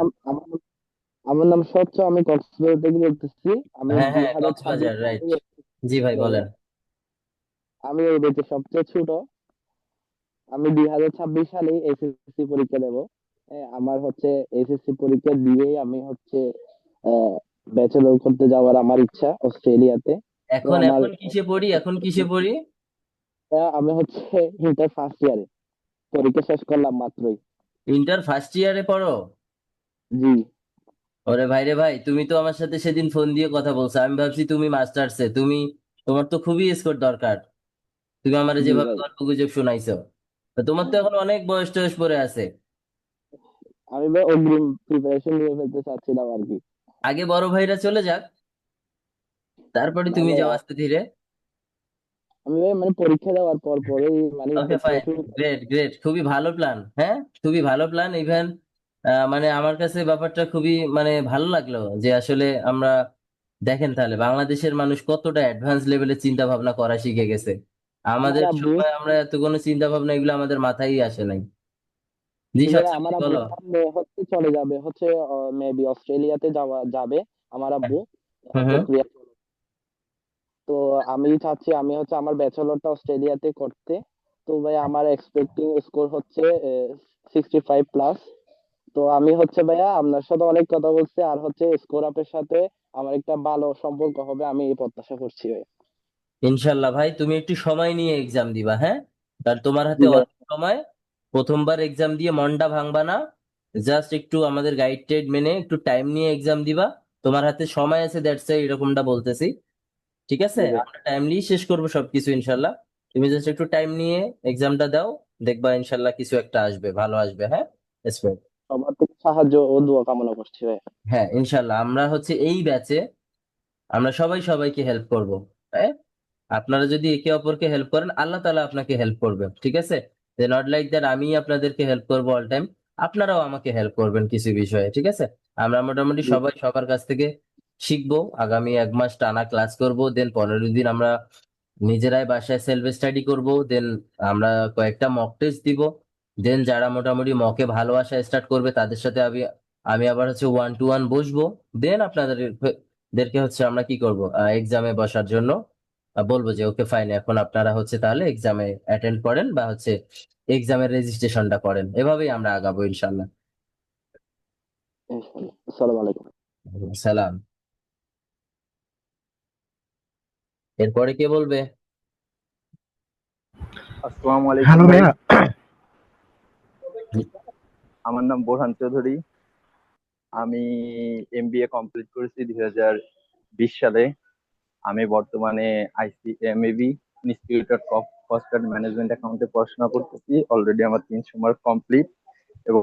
আমার নাম স্বচ্ছ, আমি কক্সবাজার থেকে বলতেছি। আমি হ্যাঁ দুই হ্যাঁ, হাজার ছাব্বিশ কক্সবাজার, রাইট। সালে জি ভাই হ্যাঁ, বলেন। আমি এই ব্যাচে সবচেয়ে ছোট। আমি 2026 সালে এসএসসি পরীক্ষা দেব। আমার হচ্ছে এসএসসি পরীক্ষা দিয়েই আমি হচ্ছে ব্যাচেলর করতে যাওয়ার আমার ইচ্ছা অস্ট্রেলিয়াতে। তো এখন আমার এখন কিসে পড়ি, এখন কিসে পড়ি? আমি হচ্ছে ইন্টার ফার্স্ট ইয়ারে, পরীক্ষা শেষ করলাম মাত্রই। ইন্টার ফার্স্ট ইয়ারে পড়ো? জি। ওরে ভাই রে ভাই, তুমি তো আমার সাথে সেদিন ফোন দিয়ে কথা বলছো, আমি ভাবছি তুমি মাস্টার্সে। তুমি তোমার তো খুবই স্কোর দরকার। তুমি আমার জি যেভাবে ভাই, গল্প গুজব শোনাইছো, তো তোমার তো এখন অনেক বয়স টয়স পড়ে আছে। আমি ভাই অগ্রিম প্রিপারেশন নিয়ে ফেলতে চাচ্ছিলাম আর কি। আগে বড় ভাইরা চলে যাক, তারপরে না তুমি ভাই, যাও আস্তে ধীরে। আমি ভাই মানে পরীক্ষা দেওয়ার পর পরেই মানে ওকে চেষ্টা ফাইন, শুরু। গ্রেট গ্রেট, খুবই ভালো প্ল্যান। হ্যাঁ, খুবই ভালো প্ল্যান। ইভেন মানে আমার কাছে ব্যাপারটা খুবই মানে ভালো লাগলো যে আসলে আমরা, দেখেন তাহলে বাংলাদেশের মানুষ কতটা অ্যাডভান্স লেভেলে চিন্তা ভাবনা করা শিখে গেছে। আমার আমাদের আব্বু সময় আমরা এত কোনো চিন্তা ভাবনা এগুলো আমাদের মাথায় আসে নাই। জি ভাই, সত্যি আমার আব্বু বলো। সামনে হচ্ছে চলে যাবে হচ্ছে মেবি অস্ট্রেলিয়াতে যাবে আমার হ্যাঁ। আব্বু। হুম হুম। প্রক্রিয়া। তো আমি চাচ্ছি আমি হচ্ছে আমার ব্যাচেলরটা অস্ট্রেলিয়াতে করতে। তো ভাই আমার এক্সপেক্টিং স্কোর হচ্ছে 65+। তো আমি হচ্ছে ভাইয়া আপনার সাথে অনেক কথা বলছি, আর হচ্ছে স্কোর আপের সাথে আমার একটা ভালো সম্পর্ক হবে, আমি এই প্রত্যাশা করছি ভাই। ইনশাল্লাহ ভাই, তুমি একটু সময় নিয়ে এক্সাম দিবা, হ্যাঁ? কারণ তোমার জি হাতে ভাই, অনেক সময়। প্রথমবার এক্সাম দিয়ে মনটা ভাঙবা না। জাস্ট একটু আমাদের গাইড টাইড মেনে একটু টাইম নিয়ে এক্সাম দিবা। তোমার হাতে সময় আছে, দ্যাটস এরকমটা বলতেছি। ঠিক আছে, জি ভাই, আমরা টাইমলি শেষ করবো সবকিছু ইনশাল্লাহ। তুমি জাস্ট একটু টাইম নিয়ে এক্সামটা দাও, দেখবা ইনশাল্লাহ কিছু একটা আসবে, ভালো আসবে। হ্যাঁ, এক্সপেক্ট। সবার থেকে সাহায্য ও দোয়া কামনা করছি ভাই। হ্যাঁ ইনশাল্লাহ, আমরা হচ্ছে এই ব্যাচে আমরা সবাই সবাইকে হেল্প করব। হ্যাঁ, আপনারা যদি একে অপরকে হেল্প করেন, আল্লাহ তাআলা আপনাকে হেল্প করবে। ঠিক আছে, যে নট লাইক দ্যাট আমি আপনাদেরকে হেল্প করবো অল টাইম, আপনারাও আমাকে হেল্প করবেন কিছু বিষয়ে। ঠিক আছে, আমরা মোটামুটি জি সবাই সবার কাছ থেকে শিখবো। আগামী 1 মাস টানা ক্লাস করব, দেন 15 দিন আমরা নিজেরাই বাসায় সেলফ স্টাডি করব, দেন আমরা কয়েকটা মক টেস্ট দিব। দেন যারা মোটামুটি মকে ভালো আসা স্টার্ট করবে তাদের সাথে আমি আমি আবার হচ্ছে 1 to 1 বসবো। দেন আপনাদেরকে হচ্ছে আমরা কি করব, এক্সামে বসার জন্য বলবো যে ওকে ফাইন, এখন আপনারা হচ্ছে তাহলে এক্সামে অ্যাটেন্ড করেন বা হচ্ছে এক্সামের রেজিস্ট্রেশনটা করেন। এভাবেই আমরা আগাবো ইনশাল্লাহ। ইনশাল্লাহ। আসসালামু আলাইকুম। সালাম। এরপরে কে বলবে? আসসালামু আলাইকুম হ্যালো ভাই, ভাইয়া। আমার নাম বোরহান চৌধুরী। আমি এমবিএ কমপ্লিট করেছি 2020 সালে। আমি বর্তমানে ICMAB institute of cost and management অ্যাকাউন্টে পড়াশোনা করতেছি। অলরেডি আমার 300 মার্ক কমপ্লিট এবং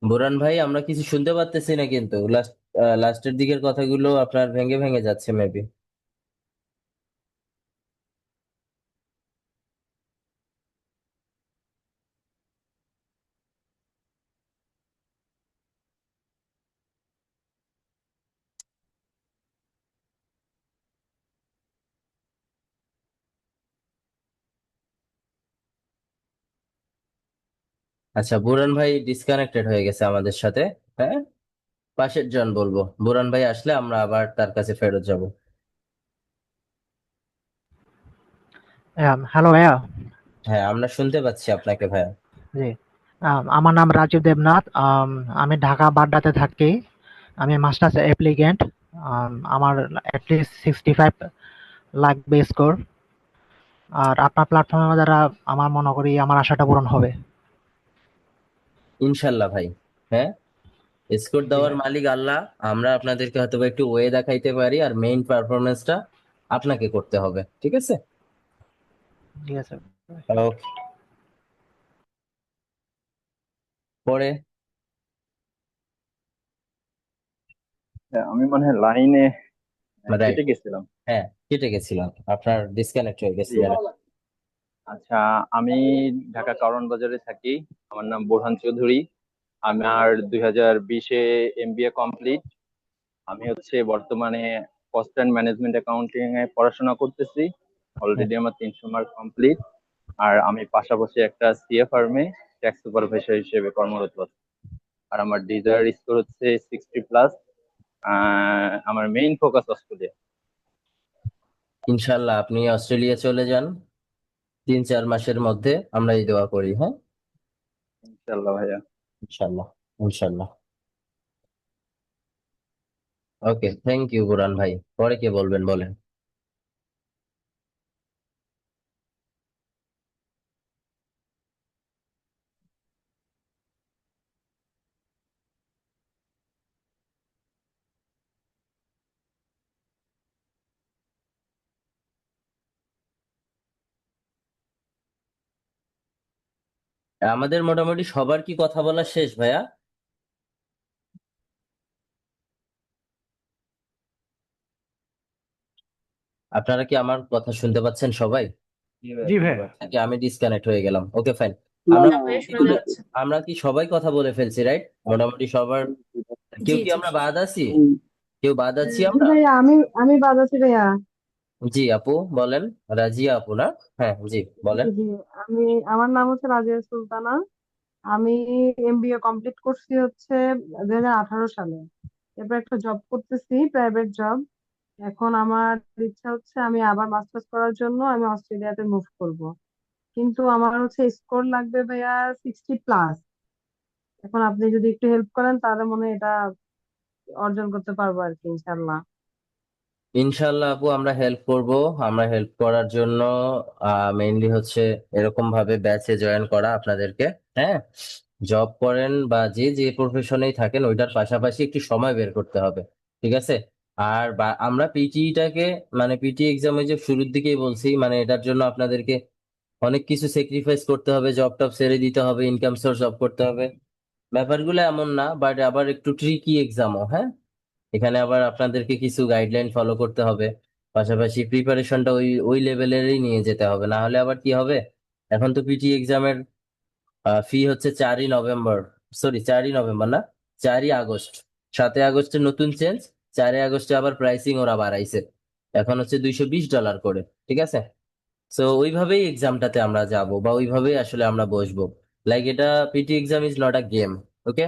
বুরান ভাই, আমরা কিছু শুনতে পারতেছি না, কিন্তু লাস্টের দিকের কথাগুলো আপনার ভেঙে ভেঙে যাচ্ছে মেবি। আচ্ছা, বুরান ভাই ডিসকানেক্টেড হয়ে গেছে আমাদের সাথে। হ্যাঁ, পাশের জন বলবো, বুরান ভাই আসলে আমরা আবার তার কাছে ফেরত যাব। হ্যালো ভাইয়া। হ্যাঁ, আমরা শুনতে পাচ্ছি আপনাকে ভাইয়া। জি। আমার নাম রাজীব দেবনাথ। আমি ঢাকা বাড্ডাতে থাকি। আমি মাস্টার্স অ্যাপ্লিক্যান্ট। আমার অ্যাটলিস্ট 65 লাগবে স্কোর। আর আপনার প্ল্যাটফর্মের দ্বারা আমার মনে করি আমার আশাটা পূরণ হবে। ইনশাল্লাহ ভাই। হ্যাঁ, স্কোর জি দেওয়ার ভাই। মালিক আল্লাহ। আমরা আপনাদেরকে হয়তো বা একটু ওয়ে দেখাইতে পারি, আর মেইন পারফরমেন্সটা আপনাকে করতে হবে। ঠিক আছে। ঠিক আছে। ওকে, পরে। আমি মনে হয় লাইনে রাইট। কেটে গেছিলাম। হ্যাঁ, কেটে গেছিলাম, আপনার ডিসকানেক্ট হয়ে জি। গেছিল। আচ্ছা, আমি ঢাকা কারওয়ান বাজারে থাকি। আমার নাম বোরহান চৌধুরী। আমার 2020-এ এমবিএ কমপ্লিট। আমি হচ্ছে বর্তমানে কস্ট অ্যান্ড ম্যানেজমেন্ট অ্যাকাউন্টিং এ পড়াশোনা করতেছি। অলরেডি আমার 300 মার্ক কমপ্লিট। আর আমি পাশাপাশি একটা সিএ ফার্মে ট্যাক্স সুপারভাইজার হিসেবে কর্মরত আছি। আর আমার ডিজায়ার স্কোর হচ্ছে 60+। আমার মেইন ফোকাস অস্ট্রেলিয়া। ইনশাল্লাহ আপনি অস্ট্রেলিয়া চলে যান 3-4 মাসের মধ্যে, আমরা এই দোয়া করি। হ্যাঁ, ইনশাল্লাহ ভাইয়া। ইনশাল্লাহ। ইনশাল্লাহ। ওকে, থ্যাংক ইউ বুরান ভাই। পরে কে বলবেন বলেন? আমাদের মোটামুটি সবার কি কথা বলা শেষ ভাইয়া? আপনারা কি আমার কথা শুনতে পাচ্ছেন সবাই? জি ভাইয়া। নাকি আমি ডিসকানেক্ট হয়ে গেলাম? Okay fine. না আমরা না ভাইয়া শোনা বলে যাচ্ছে। আমরা কি সবাই কথা বলে ফেলছি, রাইট? মোটামুটি সবার কেউ জি কি জি আমরা বাদ আছি? হুম। কেউ বাদ আছি জি আমরা? ভাইয়া, আমি বাদ আছি ভাইয়া। জি আপু বলেন। রাজিয়া আপু না? হ্যাঁ জি বলেন। জি জি, আমি আমার নাম হচ্ছে রাজিয়া সুলতানা। আমি এমবিএ কমপ্লিট করছি হচ্ছে 2018 সালে। এরপর একটা জব করতেছি, প্রাইভেট জব। এখন আমার ইচ্ছা হচ্ছে আমি আবার মাস্টার্স করার জন্য আমি অস্ট্রেলিয়াতে মুভ করব। কিন্তু আমার হচ্ছে স্কোর লাগবে ভাইয়া 60+। এখন আপনি যদি একটু হেল্প করেন তাহলে মনে হয় এটা অর্জন করতে পারবো আর কি, ইনশাল্লাহ। ইনশাল্লাহ আপু আমরা হেল্প করব। আমরা হেল্প করার জন্য মেইনলি হচ্ছে এরকম ভাবে ব্যাচে জয়েন করা আপনাদেরকে। হ্যাঁ, জব করেন বা যে যে প্রফেশনেই থাকেন ওইটার পাশাপাশি একটু সময় বের করতে হবে, ঠিক আছে? আর আমরা পিটিটাকে মানে পিটি এক্সাম ওই যে শুরুর দিকেই বলছি, মানে এটার জন্য আপনাদেরকে অনেক কিছু স্যাক্রিফাইস করতে হবে, জব টব ছেড়ে দিতে হবে, ইনকাম সোর্স অফ করতে হবে। ব্যাপারগুলো এমন না, বাট আবার একটু ট্রিকি এক্সামও। হ্যাঁ, এখানে আবার আপনাদেরকে কিছু গাইডলাইন ফলো করতে হবে, পাশাপাশি প্রিপারেশনটা ওই ওই লেভেলেরই নিয়ে যেতে হবে, না হলে আবার কি হবে। এখন তো পিটি এক্সামের ফি হচ্ছে 4ই নভেম্বর, সরি 4ই নভেম্বর না, 4ই আগস্ট। 7ই আগস্টে নতুন চেঞ্জ, 4ই আগস্টে আবার প্রাইসিং ওরা বাড়াইছে, এখন হচ্ছে $220 করে, ঠিক আছে? সো ওইভাবেই এক্সামটাতে আমরা যাব বা ওইভাবেই আসলে আমরা বসবো। লাইক এটা PT exam is not a game. Okay,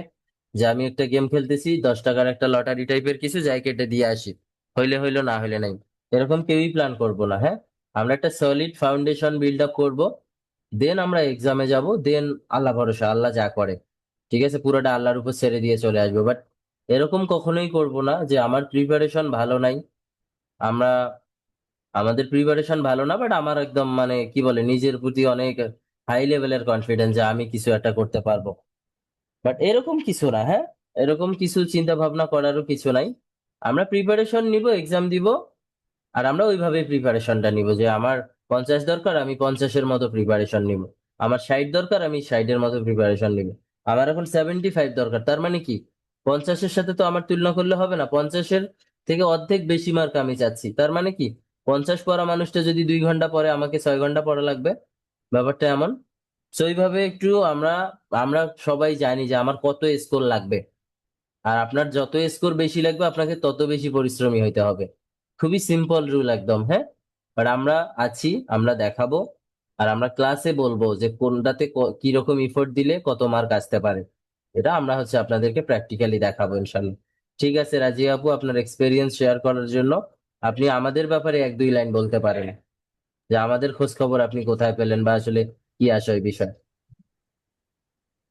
যে আমি একটা গেম খেলতেছি, 10 টাকার একটা লটারি টাইপের কিছু যাই কেটে দিয়ে আসি, হইলে হইলো না হইলে নাই, এরকম কেউই প্ল্যান করব না। হ্যাঁ, আমরা একটা সলিড ফাউন্ডেশন বিল্ড আপ করবো, দেন আমরা এক্সামে যাব, দেন আল্লাহ ভরসা, আল্লাহ যা করে, ঠিক আছে, পুরোটা আল্লাহর উপর ছেড়ে দিয়ে চলে আসবো। বাট এরকম কখনোই করব না যে আমার প্রিপারেশন ভালো নাই, আমরা আমাদের প্রিপারেশন ভালো না, বাট আমার একদম মানে কি বলে নিজের প্রতি অনেক হাই লেভেলের কনফিডেন্স যে আমি কিছু একটা করতে পারবো। বাট এরকম কিছু না। হ্যাঁ, এরকম কিছু চিন্তা ভাবনা করারও কিছু নাই। আমরা প্রিপারেশন নিব, এক্সাম দিব, আর আমরা ওইভাবে প্রিপারেশনটা নিব যে আমার 50 দরকার, আমি 50-এর মতো প্রিপারেশন নিব। আমার 60 দরকার, আমি 60-এর মতো প্রিপারেশন নিব। আমার এখন 75 দরকার, তার মানে কি 50-এর সাথে তো আমার তুলনা করলে হবে না, 50-এর থেকে অর্ধেক বেশি মার্ক আমি চাচ্ছি, তার মানে কি 50 পড়া মানুষটা যদি 2 ঘন্টা পরে আমাকে 6 ঘন্টা পড়া লাগবে, ব্যাপারটা এমন। তো এইভাবে একটু আমরা আমরা সবাই জানি যে আমার কত স্কোর লাগবে, আর আপনার যত স্কোর বেশি লাগবে আপনাকে তত বেশি পরিশ্রমী হইতে হবে। খুবই সিম্পল রুল একদম। হ্যাঁ, বাট আমরা আছি, আমরা দেখাবো, আর আমরা ক্লাসে বলবো যে কোনটাতে কিরকম ইফোর্ট দিলে কত মার্ক আসতে পারে। এটা আমরা হচ্ছে আপনাদেরকে প্র্যাকটিক্যালি দেখাবো ইনশাল্লাহ। ঠিক আছে রাজিয়া আপু, আপনার এক্সপেরিয়েন্স শেয়ার করার জন্য আপনি আমাদের ব্যাপারে 1-2 লাইন বলতে পারেন, যে আমাদের খোঁজ খবর আপনি কোথায় পেলেন বা আসলে কি আসে বিষয়।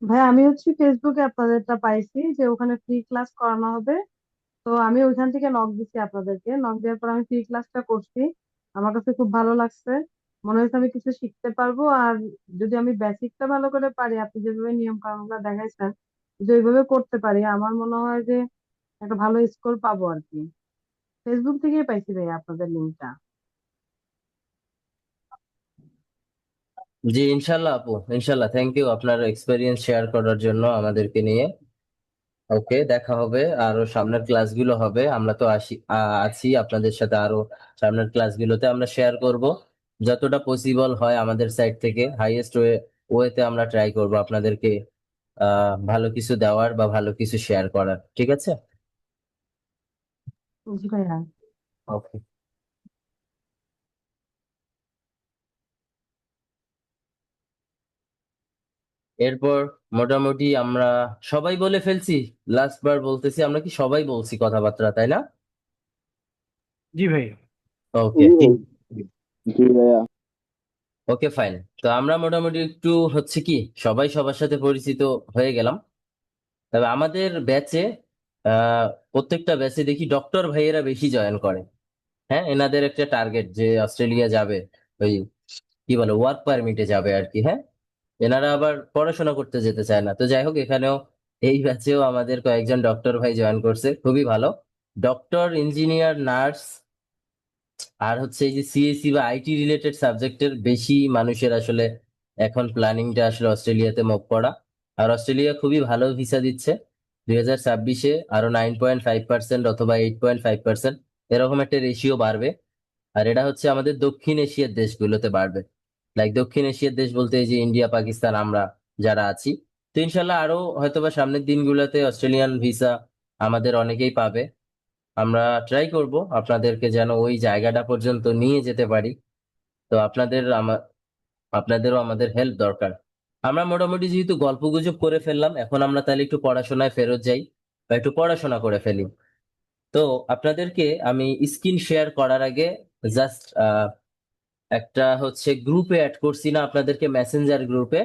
ভাই, আমি হচ্ছে ফেসবুকে আপনাদেরটা পাইছি যে ওখানে ফ্রি ক্লাস করানো হবে। তো আমি ওইখান থেকে নক দিছি আপনাদেরকে, নক দেওয়ার পর আমি ফ্রি ক্লাসটা করছি। আমার কাছে খুব ভালো লাগছে, মনে হয়েছে আমি কিছু শিখতে পারবো। আর যদি আমি বেসিকটা ভালো করে পারি, আপনি যেভাবে নিয়ম কানুনগুলো দেখাইছেন, যদি ওইভাবে করতে পারি, আমার মনে হয় যে একটা ভালো স্কোর পাবো আর কি। ফেসবুক থেকেই পাইছি ভাই আপনাদের লিঙ্কটা। জি ইনশাল্লাহ আপু, ইনশাল্লাহ। থ্যাংক ইউ আপনার এক্সপেরিয়েন্স শেয়ার করার জন্য আমাদেরকে নিয়ে। ওকে, দেখা হবে, আরো সামনের ক্লাসগুলো হবে, আমরা তো আছি আপনাদের সাথে, আরো সামনের ক্লাসগুলোতে আমরা শেয়ার করব যতটা পসিবল হয় আমাদের সাইড থেকে, হাইয়েস্ট ওয়েতে আমরা ট্রাই করব আপনাদেরকে ভালো কিছু দেওয়ার বা ভালো কিছু শেয়ার করার, ঠিক আছে? জি ভাইয়া। ওকে, এরপর মোটামুটি আমরা সবাই বলে ফেলছি। লাস্ট বার বলতেছি, আমরা কি সবাই বলছি কথাবার্তা, তাই না? জি ভাইয়া। ওকে, জি জি ভাইয়া। Okay fine. তো আমরা মোটামুটি একটু হচ্ছে কি সবাই সবার সাথে পরিচিত হয়ে গেলাম। তবে আমাদের ব্যাচে প্রত্যেকটা ব্যাচে দেখি ডক্টর ভাইয়েরা বেশি জয়েন করে। হ্যাঁ, এনাদের একটা টার্গেট যে অস্ট্রেলিয়া যাবে, ওই কি বলে ওয়ার্ক পারমিটে যাবে আর কি। হ্যাঁ, এনারা আবার পড়াশোনা করতে যেতে চায় না। তো যাই হোক, এখানেও এই ব্যাচেও আমাদের কয়েকজন ডক্টর ভাই জয়েন করছে, খুবই ভালো। ডক্টর, ইঞ্জিনিয়ার, নার্স, আর হচ্ছে এই যে সিএসসি বা আইটি রিলেটেড সাবজেক্টের বেশি মানুষের আসলে এখন প্ল্যানিংটা আসলে অস্ট্রেলিয়াতে মুভ করা। আর অস্ট্রেলিয়া খুবই ভালো ভিসা দিচ্ছে। 2026-এ আরো 9.5% অথবা 8.5% এরকম একটা রেশিও বাড়বে। আর এটা হচ্ছে আমাদের দক্ষিণ এশিয়ার দেশগুলোতে বাড়বে। লাইক দক্ষিণ এশিয়ার দেশ বলতে এই যে ইন্ডিয়া, পাকিস্তান, আমরা যারা আছি। তো ইনশাল্লাহ আরো হয়তোবা সামনের দিনগুলোতে অস্ট্রেলিয়ান ভিসা আমাদের অনেকেই পাবে। আমরা ট্রাই করব আপনাদেরকে যেন ওই জায়গাটা পর্যন্ত নিয়ে যেতে পারি। তো আপনাদেরও আমাদের হেল্প দরকার। আমরা মোটামুটি যেহেতু গল্পগুজব করে ফেললাম, এখন আমরা তাহলে একটু পড়াশোনায় ফেরত যাই বা একটু পড়াশোনা করে ফেলি। তো আপনাদেরকে আমি স্ক্রিন শেয়ার করার আগে জাস্ট একটা হচ্ছে গ্রুপে অ্যাড করছি না আপনাদেরকে, মেসেঞ্জার গ্রুপে।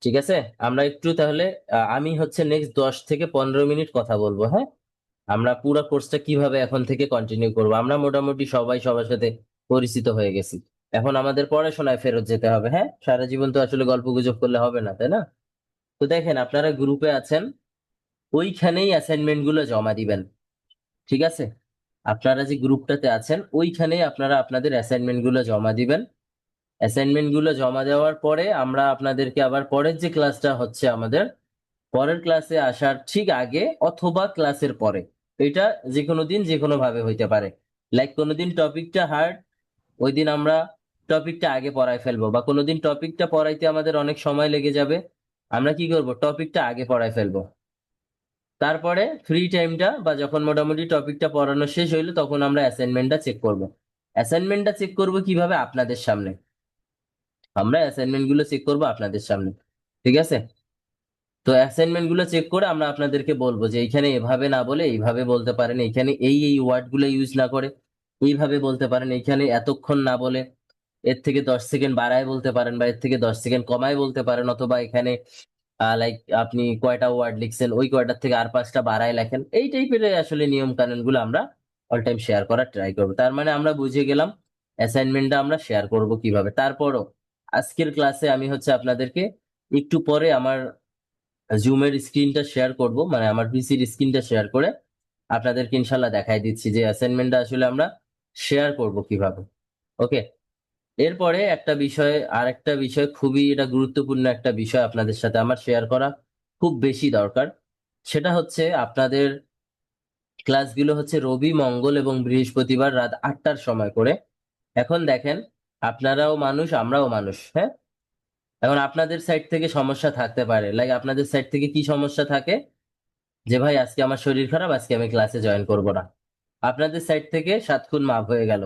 ঠিক আছে, আমরা একটু তাহলে আমি হচ্ছে নেক্সট 10 থেকে 15 মিনিট কথা বলবো, হ্যাঁ? আমরা পুরো কোর্সটা কিভাবে এখন থেকে কন্টিনিউ করব। আমরা মোটামুটি সবাই সবার সাথে পরিচিত হয়ে গেছি। এখন আমাদের পড়াশোনায় ফেরত যেতে হবে, হ্যাঁ? সারা জীবন তো আসলে গল্প গুজব করলে হবে না, তাই না? তো দেখেন, আপনারা গ্রুপে আছেন, ওইখানেই অ্যাসাইনমেন্ট গুলো জমা দিবেন। ঠিক আছে, আপনারা যে গ্রুপটাতে আছেন ওইখানেই আপনারা আপনাদের অ্যাসাইনমেন্ট গুলো জমা দিবেন। অ্যাসাইনমেন্ট গুলো জমা দেওয়ার পরে আমরা আপনাদেরকে আবার পরের যে ক্লাসটা হচ্ছে আমাদের, পরের ক্লাসে আসার ঠিক আগে অথবা ক্লাসের পরে, এটা যে কোনো দিন যে কোনো ভাবে হইতে পারে। লাইক কোনোদিন টপিকটা হার্ড, ওই দিন আমরা টপিকটা আগে পড়ায় ফেলবো, বা কোনোদিন টপিকটা পড়াইতে আমাদের অনেক সময় লেগে যাবে, আমরা কি করব, টপিকটা আগে পড়ায় ফেলবো। তারপরে ফ্রি টাইমটা বা যখন মোটামুটি টপিকটা পড়ানো শেষ হইলো তখন আমরা অ্যাসাইনমেন্টটা চেক করব। অ্যাসাইনমেন্টটা চেক করব কিভাবে? আপনাদের সামনে। আমরা অ্যাসাইনমেন্ট গুলো চেক করবো আপনাদের সামনে। ঠিক আছে, তো অ্যাসাইনমেন্ট গুলো চেক করে আমরা আপনাদেরকে বলবো যে এইখানে এভাবে না বলে এইভাবে বলতে পারেন, এইখানে এই এই ওয়ার্ড গুলো ইউজ না করে এইভাবে বলতে পারেন, এইখানে এতক্ষণ না বলে এর থেকে 10 সেকেন্ড বাড়ায় বলতে পারেন, বা এর থেকে 10 সেকেন্ড কমায় বলতে পারেন, অথবা এখানে লাইক আপনি কয়টা ওয়ার্ড লিখছেন ওই কয়টার থেকে আর 5টা বাড়ায় লেখেন। এই টাইপের আসলে নিয়ম কানুন গুলো আমরা অল টাইম শেয়ার করার ট্রাই করবো। তার মানে আমরা বুঝে গেলাম অ্যাসাইনমেন্টটা আমরা শেয়ার করব কিভাবে। তারপরও আজকের ক্লাসে আমি হচ্ছে আপনাদেরকে একটু পরে আমার জুমের স্ক্রিনটা শেয়ার করব, মানে আমার পিসির স্ক্রিনটা শেয়ার করে আপনাদেরকে ইনশাল্লাহ দেখাই দিচ্ছি যে অ্যাসাইনমেন্টটা আসলে আমরা শেয়ার করব কিভাবে। ওকে, এরপরে আরেকটা বিষয়, খুবই এটা গুরুত্বপূর্ণ একটা বিষয় আপনাদের সাথে আমার শেয়ার করা খুব বেশি দরকার। সেটা হচ্ছে আপনাদের ক্লাসগুলো হচ্ছে রবি, মঙ্গল এবং বৃহস্পতিবার রাত 8টার সময় করে। এখন দেখেন, আপনারাও মানুষ আমরাও মানুষ, হ্যাঁ? এখন আপনাদের সাইড থেকে সমস্যা থাকতে পারে, লাইক আপনাদের সাইড থেকে কি সমস্যা থাকে, যে ভাই আজকে আমার শরীর খারাপ, আজকে আমি ক্লাসে জয়েন করব না। আপনাদের সাইড থেকে 7 খুন মাফ হয়ে গেল।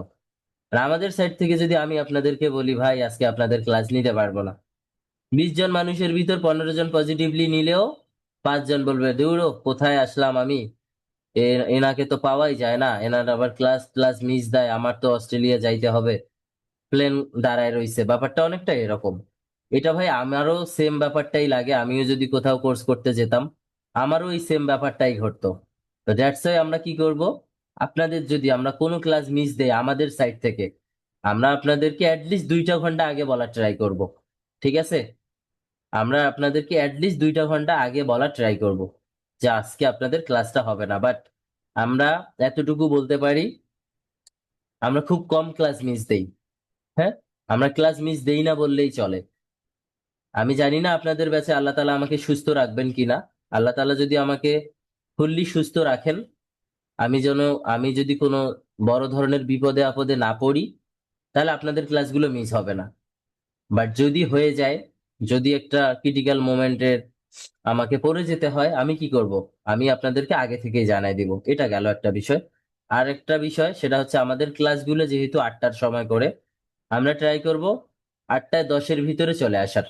আর আমাদের সাইড থেকে যদি আমি আপনাদেরকে বলি ভাই আজকে আপনাদের ক্লাস নিতে পারবো না, 20 জন মানুষের ভিতর 15 জন পজিটিভলি নিলেও 5 জন বলবে দৌড়ো কোথায় আসলাম আমি, এনাকে তো পাওয়াই যায় না, এনার আবার ক্লাস ক্লাস মিস দেয়, আমার তো অস্ট্রেলিয়া যাইতে হবে, প্লেন দাঁড়ায় রইছে। ব্যাপারটা অনেকটা এরকম। এটা ভাই আমারও সেম ব্যাপারটাই লাগে, আমিও যদি কোথাও কোর্স করতে যেতাম আমারও এই সেম ব্যাপারটাই ঘটতো। তো দ্যাটস ওয়াই আমরা কি করব, আপনাদের যদি আমরা কোনো ক্লাস মিস দেই আমাদের সাইড থেকে, আমরা আপনাদেরকে অ্যাটলিস্ট 2টা ঘন্টা আগে বলার ট্রাই করব। ঠিক আছে, আমরা আপনাদেরকে অ্যাটলিস্ট 2টা ঘন্টা আগে বলার ট্রাই করব যে আজকে আপনাদের ক্লাসটা হবে না। বাট আমরা এতটুকু বলতে পারি, আমরা খুব কম ক্লাস মিস দেই। হ্যাঁ, আমরা ক্লাস মিস দেই না বললেই চলে। আমি জানি না আপনাদের ব্যাচে আল্লাহ তাআলা আমাকে সুস্থ রাখবেন কিনা। আল্লাহ তাআলা যদি আমাকে ফুললি সুস্থ রাখেন, আমি যদি কোনো বড় ধরনের বিপদে আপদে না পড়ি, তাহলে আপনাদের ক্লাসগুলো মিস হবে না। বাট যদি হয়ে যায়, যদি একটা ক্রিটিক্যাল মোমেন্টের আমাকে পড়ে যেতে হয়, আমি কি করব, আমি আপনাদেরকে আগে থেকেই জানাই দিব। এটা গেল একটা বিষয়। আর একটা বিষয় সেটা হচ্ছে আমাদের ক্লাসগুলো যেহেতু 8টার সময় করে, আমরা ট্রাই করব 8টায় 10-এর ভিতরে চলে আসার।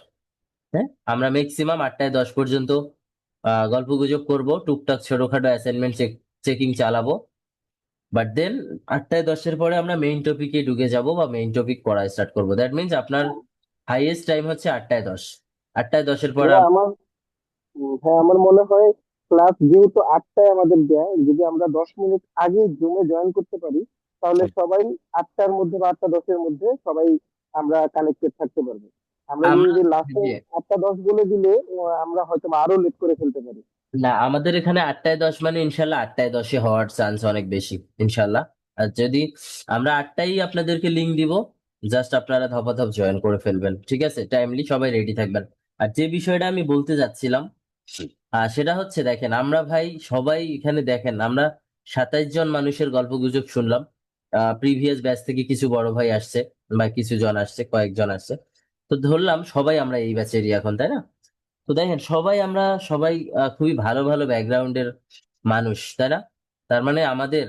হ্যাঁ, আমরা ম্যাক্সিমাম 8টায় 10 পর্যন্ত গল্প গুজব করবো, টুকটাক ছোটখাটো অ্যাসাইনমেন্ট চেকিং চালাবো। বাট দেন 8টায় 10-এর পরে আমরা মেইন টপিকে ঢুকে যাব বা মেইন টপিক পড়া স্টার্ট করবো। দ্যাট মিনস আপনার হাইয়েস্ট টাইম হচ্ছে 8টায় 10। 8টায় 10-এর পরে ভাইয়া আমার হ্যাঁ আমার মনে হয় ক্লাস যেহেতু 8টায় আমাদের দেয়, যদি আমরা 10 মিনিট আগে জুমে জয়েন করতে পারি তাহলে সবাই 8টার মধ্যে বা 8টা 10-এর মধ্যে সবাই আমরা কানেক্টেড থাকতে পারবো। আমরা আমরা যদি লাস্টে জি, 8টা 10 বলে দিলে আমরা হয়তো বা আরো লেট করে ফেলতে পারি। না আমাদের এখানে 8টায় 10 মানে ইনশাল্লাহ 8টায় 10-এ হওয়ার চান্স অনেক বেশি ইনশাল্লাহ। আর যদি আমরা 8টায় আপনাদেরকে লিঙ্ক দিব, জাস্ট আপনারা ধপাধপ জয়েন করে ফেলবেন, ঠিক আছে? টাইমলি সবাই রেডি থাকবেন। আর যে বিষয়টা আমি বলতে যাচ্ছিলাম সেটা হচ্ছে, দেখেন আমরা ভাই সবাই এখানে, দেখেন আমরা 27 জন মানুষের গল্প গুজব শুনলাম। প্রিভিয়াস ব্যাচ থেকে কিছু বড় ভাই আসছে বা কিছু জন আসছে, কয়েকজন আসছে। তো ধরলাম সবাই আমরা এই ব্যাচেরই এখন, তাই না? তো দেখেন আমরা সবাই খুবই ভালো ভালো ব্যাকগ্রাউন্ডের মানুষ, তাই না? তার মানে আমাদের,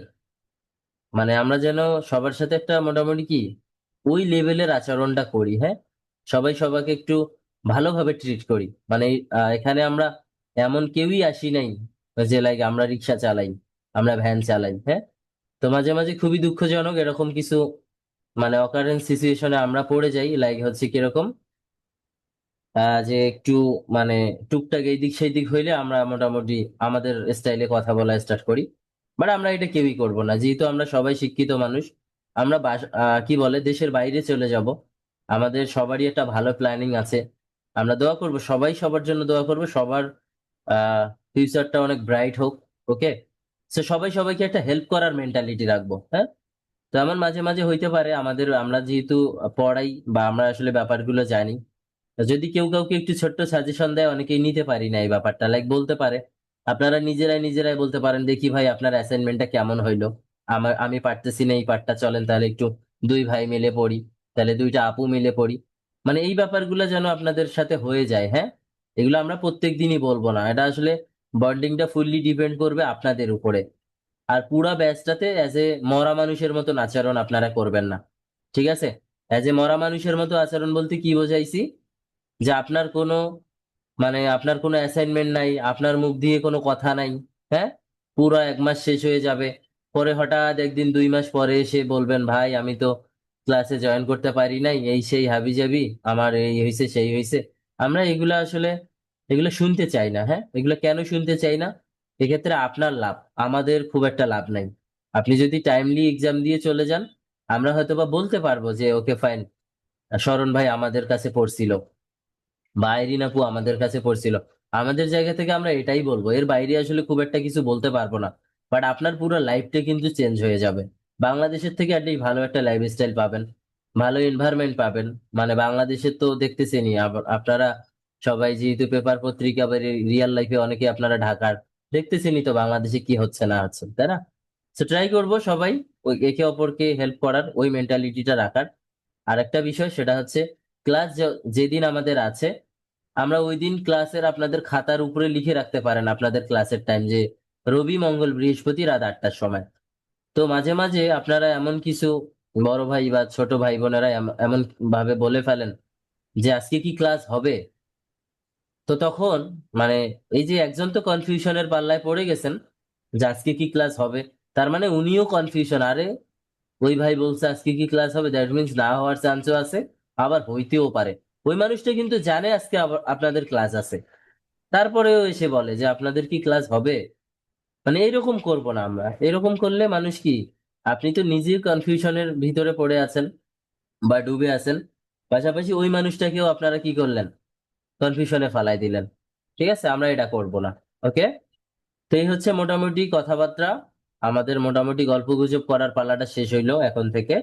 মানে আমরা যেন সবার সাথে একটা মোটামুটি কি ওই লেভেলের আচরণটা করি, হ্যাঁ? সবাই সবাইকে একটু ভালোভাবে ট্রিট করি। মানে এখানে আমরা এমন কেউই আসি নাই যে লাইক আমরা রিক্সা চালাই, আমরা ভ্যান চালাই, হ্যাঁ? তো মাঝে মাঝে খুবই দুঃখজনক এরকম কিছু মানে অকারেন্ট সিচুয়েশনে আমরা পড়ে যাই, লাইক হচ্ছে কিরকম যে একটু মানে টুকটাক এই দিক সেই দিক হইলে আমরা মোটামুটি আমাদের স্টাইলে কথা বলা স্টার্ট করি। বাট আমরা এটা কেউই করব না, যেহেতু আমরা সবাই শিক্ষিত মানুষ। আমরা কি বলে দেশের বাইরে চলে যাব, আমাদের সবারই একটা ভালো প্ল্যানিং আছে। আমরা দোয়া করব, সবাই সবার জন্য দোয়া করব, সবার ফিউচারটা অনেক ব্রাইট হোক। ওকে, সো সবাই সবাইকে একটা হেল্প করার মেন্টালিটি রাখবো, হ্যাঁ? তো এমন মাঝে মাঝে হইতে পারে আমরা যেহেতু পড়াই বা আমরা আসলে ব্যাপারগুলো জানি, যদি কেউ কাউকে একটু ছোট্ট সাজেশন দেয় অনেকেই নিতে পারি না এই ব্যাপারটা, লাইক বলতে পারে আপনারা নিজেরাই নিজেরাই বলতে পারেন, দেখি ভাই আপনার অ্যাসাইনমেন্টটা কেমন হইলো, আমি পারতেছি না এই পার্টটা, চলেন তাহলে একটু দুই ভাই মিলে পড়ি, তাহলে দুইটা আপু মিলে পড়ি। মানে এই ব্যাপারগুলো যেন আপনাদের সাথে হয়ে যায়, হ্যাঁ? এগুলো আমরা প্রত্যেক দিনই বলবো না, এটা আসলে বন্ডিংটা ফুললি ডিপেন্ড করবে আপনাদের উপরে। আর পুরা ব্যাচটাতে অ্যাজ এ মরা মানুষের মতো আচরণ আপনারা করবেন না, ঠিক আছে? অ্যাজ এ মরা মানুষের মতো আচরণ বলতে কি বোঝাইছি, যে আপনার কোনো অ্যাসাইনমেন্ট নাই, আপনার মুখ দিয়ে কোনো কথা নাই, হ্যাঁ? পুরো 1 মাস শেষ হয়ে যাবে, পরে হঠাৎ একদিন 2 মাস পরে এসে বলবেন ভাই আমি তো ক্লাসে জয়েন করতে পারি নাই, এই সেই হাবি জাবি, আমার এই হয়েছে সেই হয়েছে। আমরা এগুলো শুনতে চাই না, হ্যাঁ? এগুলো কেন শুনতে চাই না? এক্ষেত্রে আপনার লাভ, আমাদের খুব একটা লাভ নাই। আপনি যদি টাইমলি এক্সাম দিয়ে চলে যান, আমরা হয়তোবা বলতে পারবো যে ওকে ফাইন, শরণ ভাই আমাদের কাছে পড়ছিল বা আইরিন আপু আমাদের কাছে পড়ছিল, আমাদের জায়গা থেকে আমরা এটাই বলবো, এর বাইরে আসলে খুব একটা কিছু বলতে পারবো না। বাট আপনার পুরো লাইফটা কিন্তু চেঞ্জ হয়ে যাবে। বাংলাদেশের থেকে অ্যাটলিস্ট ভালো একটা লাইফস্টাইল পাবেন, ভালো এনভায়রনমেন্ট পাবেন। মানে বাংলাদেশের তো দেখতেছেনই আপনারা সবাই, যেহেতু পেপার পত্রিকা বা রিয়েল লাইফে অনেকে আপনারা ঢাকার, দেখতেছেনই তো বাংলাদেশে কি হচ্ছে না হচ্ছে, তাই না? তো ট্রাই করবো সবাই ওই একে অপরকে হেল্প করার, ওই মেন্টালিটিটা রাখার। আর একটা বিষয় সেটা হচ্ছে ক্লাস যেদিন আমাদের আছে, আমরা ওই দিন ক্লাসের আপনাদের খাতার উপরে লিখে রাখতে পারেন আপনাদের ক্লাসের টাইম, যে রবি মঙ্গল বৃহস্পতি রাত 8টার সময়। তো মাঝে মাঝে আপনারা এমন কিছু বড় ভাই বা ছোট ভাই বোনেরা এমন ভাবে বলে ফেলেন যে আজকে কি ক্লাস হবে। তো তখন মানে এই যে একজন তো কনফিউশনের পাল্লায় পড়ে গেছেন যে আজকে কি ক্লাস হবে, তার মানে উনিও কনফিউশন, আরে ওই ভাই বলছে আজকে কি ক্লাস হবে, দ্যাট মিন্স না হওয়ার চান্সও আছে, আবার হইতেও পারে। ওই মানুষটা কিন্তু জানে আজকে আপনাদের ক্লাস আছে, তারপরেও এসে বলে যে আপনাদের কি ক্লাস হবে। মানে এরকম করব না আমরা, এরকম করলে মানুষ কি, আপনি তো নিজেই কনফিউশনের ভিতরে পড়ে আছেন বা ডুবে আছেন, পাশাপাশি ওই মানুষটাকেও আপনারা কি করলেন, কনফিউশনে ফালাই দিলেন। ঠিক আছে, আমরা এটা করব না। ওকে, তো এই হচ্ছে মোটামুটি কথাবার্তা, আমাদের মোটামুটি গল্পগুজব করার পালাটা শেষ হইলো এখন থেকে।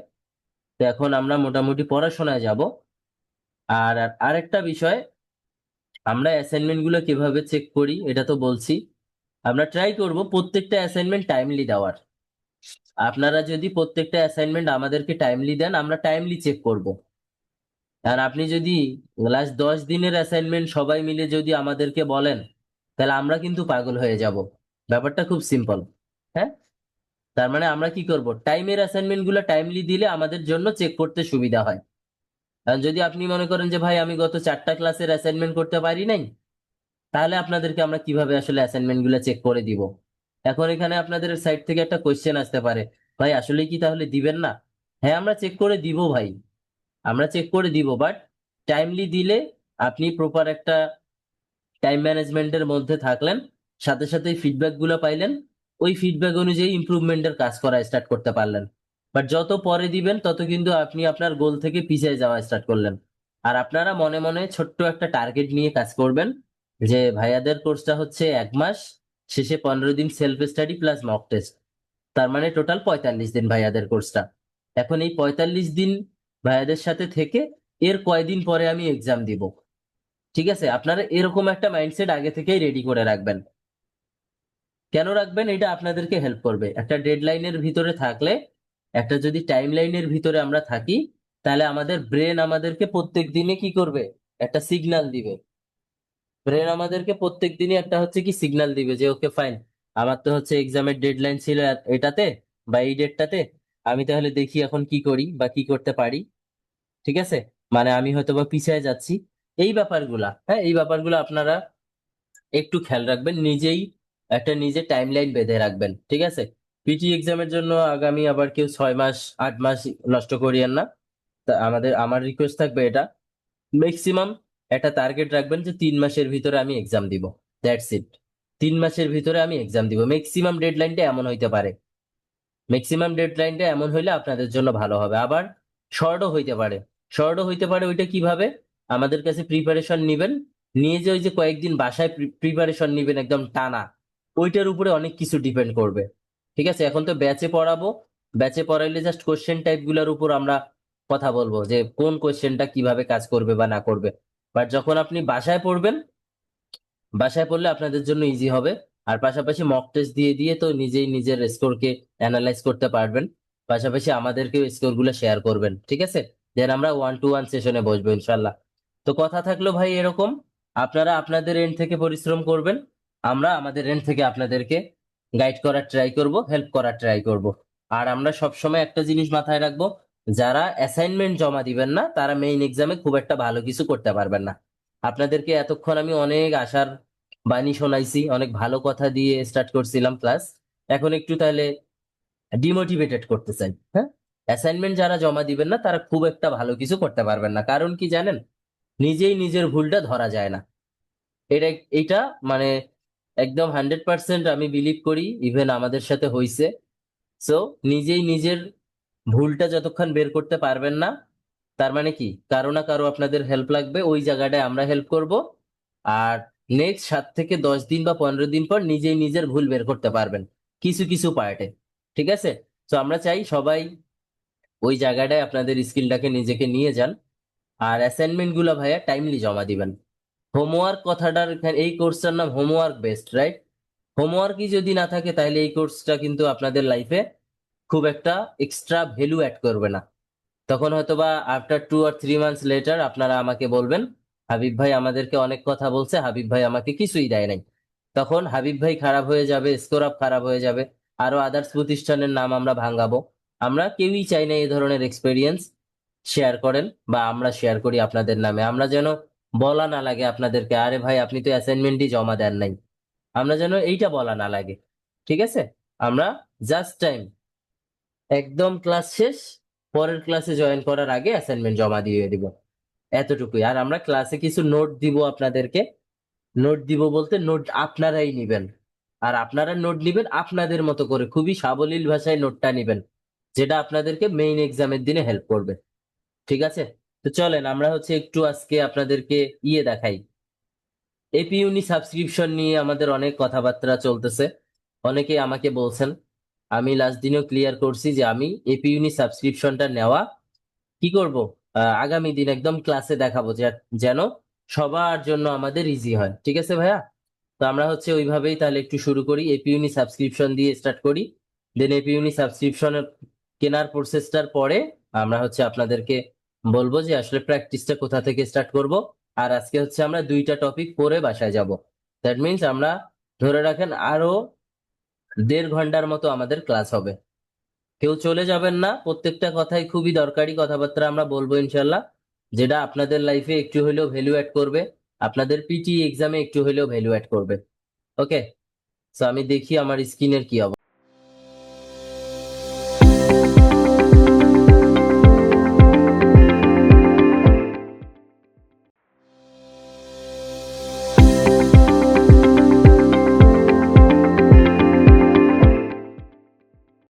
তো এখন আমরা মোটামুটি পড়াশোনায় যাব। আর আরেকটা বিষয়, আমরা অ্যাসাইনমেন্ট গুলো কিভাবে চেক করি এটা তো বলছি। আমরা ট্রাই করব প্রত্যেকটা অ্যাসাইনমেন্ট টাইমলি দেওয়ার। আপনারা যদি প্রত্যেকটা অ্যাসাইনমেন্ট আমাদেরকে টাইমলি দেন, আমরা টাইমলি চেক করব। আর আপনি যদি লাস্ট 10 দিনের অ্যাসাইনমেন্ট সবাই মিলে যদি আমাদেরকে বলেন, তাহলে আমরা কিন্তু পাগল হয়ে যাব। ব্যাপারটা খুব সিম্পল, হ্যাঁ? তার মানে আমরা কি করব, টাইমের অ্যাসাইনমেন্ট গুলো টাইমলি দিলে আমাদের জন্য চেক করতে সুবিধা হয়। কারণ যদি আপনি মনে করেন যে ভাই আমি গত 4টা ক্লাসের অ্যাসাইনমেন্ট করতে পারি নাই, তাহলে আপনাদেরকে আমরা কিভাবে আসলে অ্যাসাইনমেন্ট গুলো চেক করে দিব? এখন এখানে আপনাদের সাইড থেকে একটা কোশ্চেন আসতে পারে, ভাই আসলে কি তাহলে দিবেন না? হ্যাঁ, আমরা চেক করে দিব ভাই, আমরা চেক করে দিব, বাট টাইমলি দিলে আপনি প্রপার একটা টাইম ম্যানেজমেন্টের মধ্যে থাকলেন, সাথে সাথে ফিডব্যাক গুলো পাইলেন, ওই ফিডব্যাক অনুযায়ী ইমপ্রুভমেন্টের কাজ করা স্টার্ট করতে পারলেন। বাট যত পরে দিবেন তত কিন্তু আপনি আপনার গোল থেকে পিছিয়ে যাওয়া স্টার্ট করলেন। আর আপনারা মনে মনে ছোট্ট একটা টার্গেট নিয়ে কাজ করবেন, যে ভাইয়াদের কোর্সটা হচ্ছে 1 মাস, শেষে 15 দিন self study plus mock test, তার মানে টোটাল 45 দিন ভাইয়াদের কোর্সটা। এখন এই 45 দিন ভাইয়াদের সাথে থেকে এর কয়দিন পরে আমি এক্সাম দিব। ঠিক আছে, আপনারা এরকম একটা মাইন্ডসেট আগে থেকেই রেডি করে রাখবেন। কেন রাখবেন? এটা আপনাদেরকে হেল্প করবে। একটা ডেডলাইনের ভিতরে থাকলে, একটা যদি টাইম লাইনের ভিতরে আমরা থাকি, তাহলে আমাদের ব্রেন আমাদেরকে প্রত্যেক দিনে কি করবে? একটা সিগন্যাল দিবে। ব্রেন আমাদেরকে প্রত্যেক দিনই একটা হচ্ছে কি সিগন্যাল দিবে যে ওকে ফাইন, আমার তো হচ্ছে এক্সামের ডেডলাইন ছিল এটাতে বা এই ডেটটাতে, আমি তাহলে দেখি এখন কি করি বা কি করতে পারি। ঠিক আছে, মানে আমি হয়তো বা পিছিয়ে যাচ্ছি। এই ব্যাপারগুলা, হ্যাঁ, এই ব্যাপারগুলো আপনারা একটু খেয়াল রাখবেন, নিজেই একটা নিজে টাইম লাইন বেঁধে রাখবেন। ঠিক আছে, পিটি এক্সামের জন্য আগামী আবার কেউ 6 মাস 8 মাস নষ্ট করিয়েন না। তা আমার রিকোয়েস্ট থাকবে এটা, ম্যাক্সিমাম একটা টার্গেট রাখবেন যে 3 মাসের ভিতরে আমি এক্সাম দিব। That's it. 3 মাসের ভিতরে আমি এক্সাম দিব, ম্যাক্সিমাম ডেডলাইনটা এমন হইতে পারে। ম্যাক্সিমাম ডেডলাইনটা এমন হইলে আপনাদের জন্য ভালো হবে। আবার শর্টও হইতে পারে। শর্টও হইতে পারে, ওইটা কিভাবে? আমাদের কাছে প্রিপারেশন নিবেন, নিয়ে যে ওই যে কয়েকদিন বাসায় প্রিপারেশন নিবেন একদম টানা, ওইটার উপরে অনেক কিছু ডিপেন্ড করবে। ঠিক আছে, এখন তো ব্যাচে পড়াবো, ব্যাচে পড়াইলে জাস্ট কোশ্চেন টাইপ গুলার উপর আমরা কথা বলবো যে কোন কোশ্চেনটা কিভাবে কাজ করবে বা না করবে। বাট যখন আপনি বাসায় পড়বেন, বাসায় পড়লে আপনাদের জন্য ইজি হবে। আর পাশাপাশি মক টেস্ট দিয়ে দিয়ে তো নিজেই নিজের স্কোরকে অ্যানালাইজ করতে পারবেন। পাশাপাশি আমাদেরকেও স্কোর গুলো শেয়ার করবেন। ঠিক আছে, দেন আমরা 1-to-1 সেশনে বসবো ইনশাল্লাহ। তো কথা থাকলো ভাই এরকম, আপনারা আপনাদের এন্ড থেকে পরিশ্রম করবেন, আমরা আমাদের এন্ড থেকে আপনাদেরকে গাইড করার ট্রাই করব, হেল্প করার ট্রাই করব। আর আমরা সবসময় একটা জিনিস মাথায় রাখবো, যারা অ্যাসাইনমেন্ট জমা দিবেন না তারা মেইন এক্সামে খুব একটা ভালো কিছু করতে পারবেন না। আপনাদেরকে এতক্ষণ আমি অনেক আশার বাণী শোনাইছি, অনেক ভালো কথা দিয়ে স্টার্ট করছিলাম ক্লাস, এখন একটু তাহলে ডিমোটিভেটেড করতে চাই। হ্যাঁ, অ্যাসাইনমেন্ট যারা জমা দিবেন না তারা খুব একটা ভালো কিছু করতে পারবেন না। কারণ কি জানেন? নিজেই নিজের ভুলটা ধরা যায় না। এটা এইটা মানে একদম 100% আমি বিলিভ করি, ইভেন আমাদের সাথে হইছে। সো নিজেই নিজের ভুলটা যতক্ষণ বের করতে পারবেন না, তার মানে কি কারো না কারো আপনাদের হেল্প লাগবে, ওই জায়গাটায় আমরা হেল্প করব। আর নেক্সট 7 থেকে 10 দিন বা 15 দিন পর নিজেই নিজের ভুল বের করতে পারবেন কিছু কিছু পার্টে। ঠিক আছে, তো আমরা চাই সবাই ওই জায়গাটায় আপনাদের স্কিলটাকে নিজেকে নিয়ে যান। আর অ্যাসাইনমেন্ট গুলো ভাইয়া টাইমলি জমা দিবেন। হোমওয়ার্ক কথাটার এই কোর্সটার নাম হোমওয়ার্ক বেসড, রাইট? হোমওয়ার্কই যদি না থাকে তাহলে এই কোর্সটা কিন্তু আপনাদের লাইফে খুব একটা এক্সট্রা ভ্যালু অ্যাড করবে না। তখন হয়তোবা আফটার 2 or 3 months লেটার আপনারা আমাকে বলবেন, হাবিব ভাই আমাদেরকে অনেক কথা বলছে, হাবিব ভাই আমাকে কিছুই দেয় নাই। তখন হাবিব ভাই খারাপ হয়ে যাবে, স্কোর আপ খারাপ হয়ে যাবে, আরো আদার্স প্রতিষ্ঠানের নাম আমরা ভাঙাবো। আমরা কেউই চাই না এই ধরনের এক্সপেরিয়েন্স শেয়ার করেন বা আমরা শেয়ার করি আপনাদের নামে। আমরা যেন বলা না লাগে আপনাদেরকে, আরে ভাই আপনি তো অ্যাসাইনমেন্টই জমা দেন নাই, আমরা যেন এইটা বলা না লাগে। ঠিক আছে, আমরা জাস্ট টাইম একদম ক্লাস শেষ, পরের ক্লাসে জয়েন করার আগে অ্যাসাইনমেন্ট জমা দিয়ে দিব, এতটুকুই। আর আমরা ক্লাসে কিছু নোট দিব আপনাদেরকে। নোট দিব বলতে নোট আপনারাই নিবেন, আর আপনারা নোট নিবেন আপনাদের মতো করে, খুবই সাবলীল ভাষায় নোটটা নিবেন, যেটা আপনাদেরকে মেইন এক্সামের দিনে হেল্প করবে। ঠিক আছে, তো চলেন আমরা হচ্ছে একটু আজকে আপনাদেরকে দেখাই। এপি ইউনি সাবস্ক্রিপশন নিয়ে আমাদের অনেক কথাবার্তা চলতেছে, অনেকে আমাকে বলছেন, আমি লাস্ট দিনেও ক্লিয়ার করছি যে আমি এপি ইউনি সাবস্ক্রিপশনটা নেওয়া কি করব, আগামী দিন একদম ক্লাসে দেখাবো, যেন সবার জন্য আমাদের ইজি হয়। ঠিক আছে ভাইয়া, তো আমরা হচ্ছে ওইভাবেই তাহলে একটু শুরু করি, এপি ইউনি সাবস্ক্রিপশন দিয়ে স্টার্ট করি। দেন এপি ইউনি সাবস্ক্রিপশনের কেনার প্রসেসটার পরে আমরা হচ্ছে আপনাদেরকে বলবো যে আসলে প্র্যাকটিসটা কোথা থেকে স্টার্ট করব। আর আজকে হচ্ছে আমরা 2টা টপিক পরে বাসায় যাব। দ্যাট মিনস আমরা ধরে রাখেন আরো 1.5 ঘন্টার মতো আমাদের ক্লাস হবে। কেউ চলে যাবেন না, প্রত্যেকটা কথাই খুবই দরকারি কথাবার্তা আমরা বলবো ইনশাল্লাহ, যেটা আপনাদের লাইফে একটু হলেও ভ্যালু অ্যাড করবে, আপনাদের পিটি এক্সামে একটু হলেও ভ্যালু অ্যাড করবে। ওকে, সো আমি দেখি আমার স্ক্রিনের কি অবস্থা।